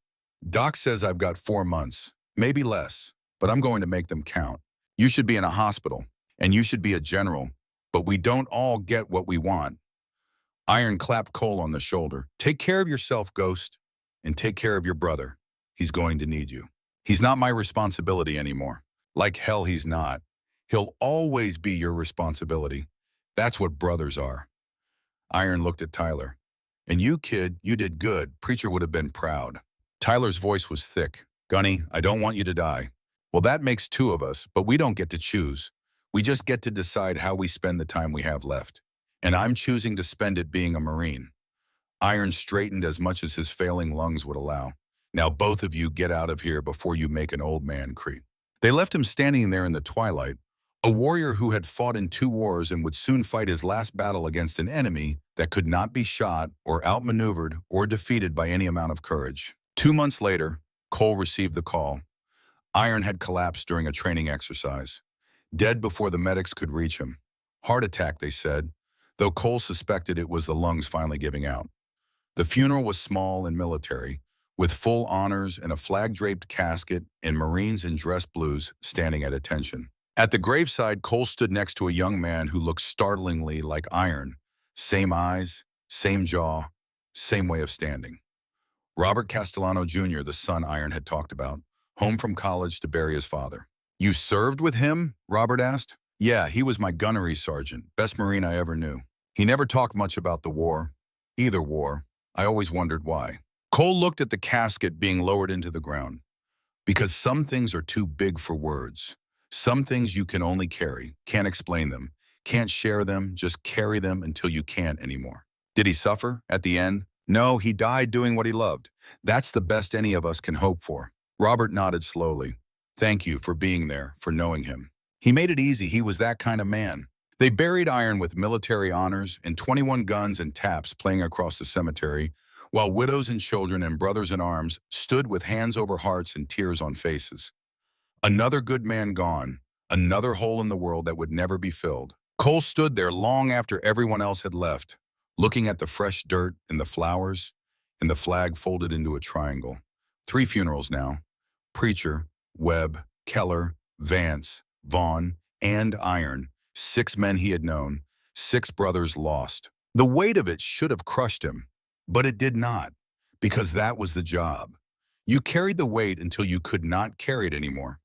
"Doc says I've got 4 months, maybe less, but I'm going to make them count. You should be in a hospital, and you should be a general, but we don't all get what we want." Iron clapped Cole on the shoulder. "Take care of yourself, Ghost, and take care of your brother. He's going to need you." "He's not my responsibility anymore." "Like hell he's not. He'll always be your responsibility. That's what brothers are." Iron looked at Tyler. "And you, kid, you did good. Preacher would have been proud." Tyler's voice was thick. "Gunny, I don't want you to die." "Well, that makes 2 of us, but we don't get to choose. We just get to decide how we spend the time we have left. And I'm choosing to spend it being a Marine." Iron straightened as much as his failing lungs would allow. "Now both of you get out of here before you make an old man creep." They left him standing there in the twilight, A warrior who had fought in 2 wars and would soon fight his last battle against an enemy that could not be shot or outmaneuvered or defeated by any amount of courage. 2 months later, Cole received the call. Iron had collapsed during a training exercise, dead before the medics could reach him. Heart attack, they said, though Cole suspected it was the lungs finally giving out. The funeral was small and military, with full honors and a flag-draped casket and Marines in dress blues standing at attention. At the graveside, Cole stood next to a young man who looked startlingly like Iron. Same eyes, same jaw, same way of standing. Robert Castellano Jr., the son Iron had talked about, home from college to bury his father. "You served with him?" Robert asked. "Yeah, he was my gunnery sergeant, best Marine I ever knew. He never talked much about the war, either war. I always wondered why." Cole looked at the casket being lowered into the ground. Because some things are too big for words. Some things you can only carry, can't explain them, can't share them, just carry them until you can't anymore. Did he suffer at the end? No, he died doing what he loved. That's the best any of us can hope for. Robert nodded slowly. Thank you for being there, for knowing him. He made it easy. He was that kind of man. They buried Iron with military honors and 21 guns and taps playing across the cemetery, while widows and children and brothers in arms stood with hands over hearts and tears on faces. Another good man gone, another hole in the world that would never be filled. Cole stood there long after everyone else had left, looking at the fresh dirt and the flowers, and the flag folded into a triangle. 3 funerals now. Preacher, Webb, Keller, Vance, Vaughn, and Iron. 6 men he had known, 6 brothers lost. The weight of it should have crushed him, but it did not, because that was the job. You carried the weight until you could not carry it anymore,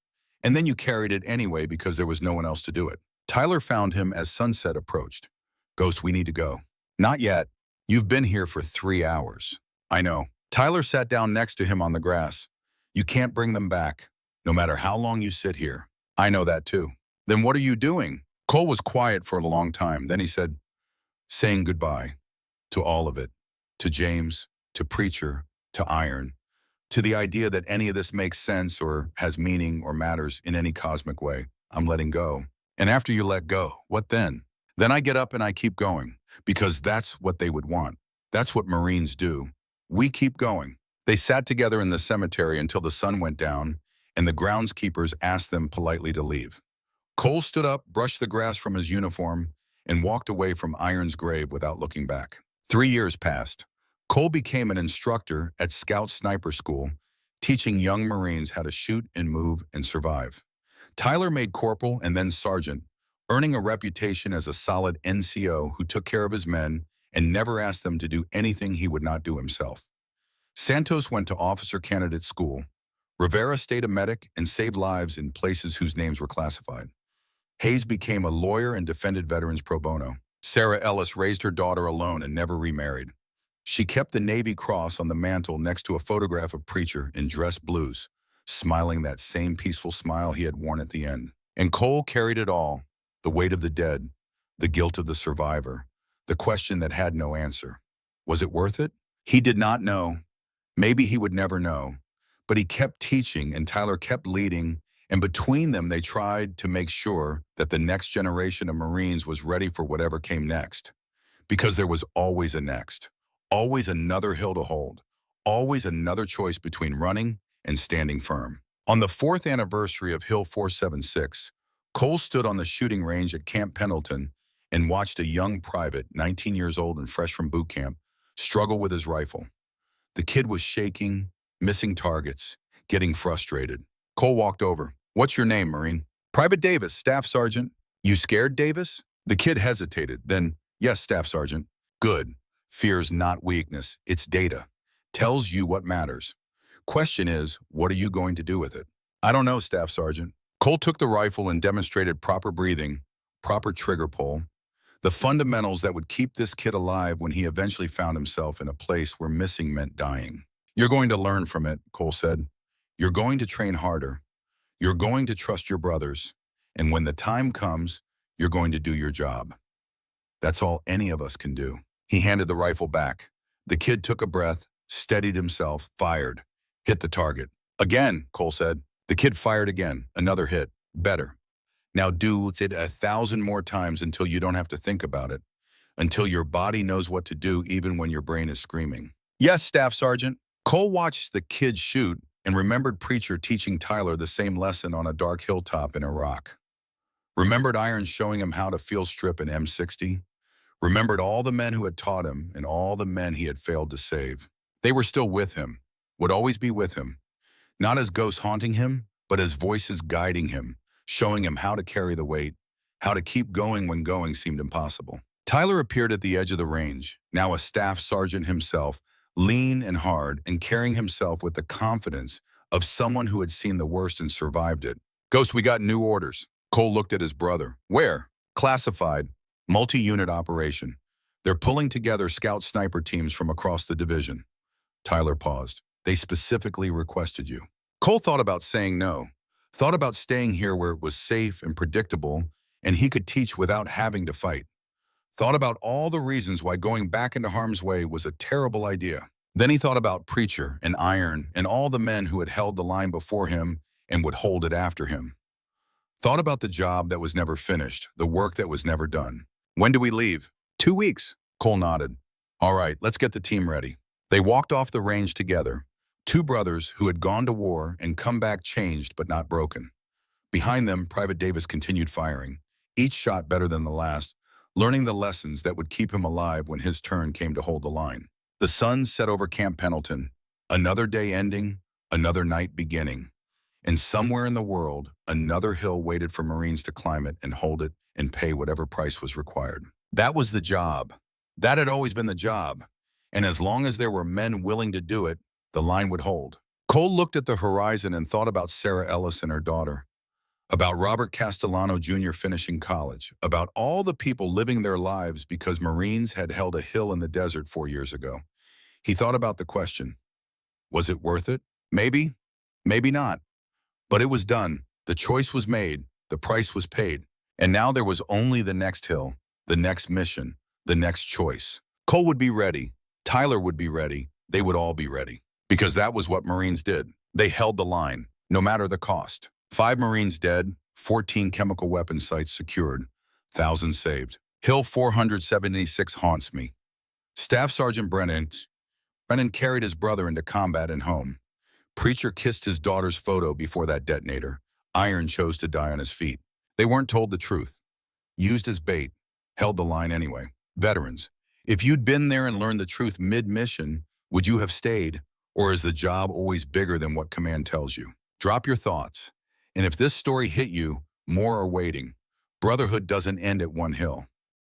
and then you carried it anyway because there was no one else to do it. Tyler found him as sunset approached. "Ghost, we need to go." "Not yet. You've been here for 3 hours." "I know." Tyler sat down next to him on the grass. "You can't bring them back, no matter how long you sit here." "I know that too." "Then what are you doing?" Cole was quiet for a long time. Then he said, "Saying goodbye to all of it, to James, to Preacher, to Iron, to the idea that any of this makes sense or has meaning or matters in any cosmic way. I'm letting go. And after you let go, what then? Then I get up and I keep going, because that's what they would want. That's what Marines do. We keep going." They sat together in the cemetery until the sun went down, and the groundskeepers asked them politely to leave. Cole stood up, brushed the grass from his uniform, and walked away from Iron's grave without looking back. 3 years passed. Cole became an instructor at Scout Sniper School, teaching young Marines how to shoot and move and survive. Tyler made corporal and then sergeant, earning a reputation as a solid NCO who took care of his men and never asked them to do anything he would not do himself. Santos went to officer candidate school. Rivera stayed a medic and saved lives in places whose names were classified. Hayes became a lawyer and defended veterans pro bono. Sarah Ellis raised her daughter alone and never remarried. She kept the Navy Cross on the mantle next to a photograph of Preacher in dress blues, smiling that same peaceful smile he had worn at the end. And Cole carried it all, the weight of the dead, the guilt of the survivor, the question that had no answer. Was it worth it? He did not know. Maybe he would never know. But he kept teaching and Tyler kept leading, and between them they tried to make sure that the next generation of Marines was ready for whatever came next. Because there was always a next, always another hill to hold, always another choice between running and standing firm. On the 4th anniversary of Hill 476, Cole stood on the shooting range at Camp Pendleton and watched a young private, 19 years old and fresh from boot camp, struggle with his rifle. The kid was shaking, missing targets, getting frustrated. Cole walked over. "What's your name, Marine?" "Private Davis, Staff Sergeant." "You scared, Davis?" The kid hesitated, then, "Yes, Staff Sergeant." "Good. Fear's not weakness, it's data. Tells you what matters. Question is, what are you going to do with it?" "I don't know, Staff Sergeant." Cole took the rifle and demonstrated proper breathing, proper trigger pull, the fundamentals that would keep this kid alive when he eventually found himself in a place where missing meant dying. "You're going to learn from it," Cole said. "You're going to train harder. You're going to trust your brothers. And when the time comes, you're going to do your job. That's all any of us can do." He handed the rifle back. The kid took a breath, steadied himself, fired. "Hit the target." "Again," Cole said. The kid fired again, another hit. Better. Now do it 1,000 more times until you don't have to think about it, until your body knows what to do even when your brain is screaming. Yes, Staff Sergeant. Cole watched the kids shoot and remembered Preacher teaching Tyler the same lesson on a dark hilltop in Iraq. Remembered Iron showing him how to field strip an M60. Remembered all the men who had taught him and all the men he had failed to save. They were still with him, would always be with him, not as ghosts haunting him, but as voices guiding him, showing him how to carry the weight, how to keep going when going seemed impossible. Tyler appeared at the edge of the range, now a staff sergeant himself, lean and hard and carrying himself with the confidence of someone who had seen the worst and survived it. Ghost, we got new orders. Cole looked at his brother. Where? Classified. Multi-unit operation. They're pulling together scout sniper teams from across the division. Tyler paused. They specifically requested you. Cole thought about saying no, thought about staying here where it was safe and predictable and he could teach without having to fight. Thought about all the reasons why going back into harm's way was a terrible idea. Then he thought about Preacher and Iron and all the men who had held the line before him and would hold it after him. Thought about the job that was never finished, the work that was never done. When do we leave? 2 weeks. Cole nodded. All right, let's get the team ready. They walked off the range together, two brothers who had gone to war and come back changed but not broken. Behind them, Private Davis continued firing, each shot better than the last, learning the lessons that would keep him alive when his turn came to hold the line. The sun set over Camp Pendleton, another day ending, another night beginning. And somewhere in the world, another hill waited for Marines to climb it and hold it and pay whatever price was required. That was the job. That had always been the job. And as long as there were men willing to do it, the line would hold. Cole looked at the horizon and thought about Sarah Ellis and her daughter, about Robert Castellano Jr. finishing college, about all the people living their lives because Marines had held a hill in the desert 4 years ago. He thought about the question, was it worth it? Maybe, maybe not. But it was done. The choice was made. The price was paid. And now there was only the next hill, the next mission, the next choice. Cole would be ready. Tyler would be ready. They would all be ready. Because that was what Marines did. They held the line, no matter the cost. 5 Marines dead, 14 chemical weapon sites secured, thousands saved. Hill 476 haunts me. Staff Sergeant Brennan carried his brother into combat and home. Preacher kissed his daughter's photo before that detonator. Iron chose to die on his feet. They weren't told the truth. Used as bait, held the line anyway. Veterans, if you'd been there and learned the truth mid-mission, would you have stayed? Or is the job always bigger than what command tells you? Drop your thoughts. And if this story hit you, more are waiting. Brotherhood doesn't end at one hill.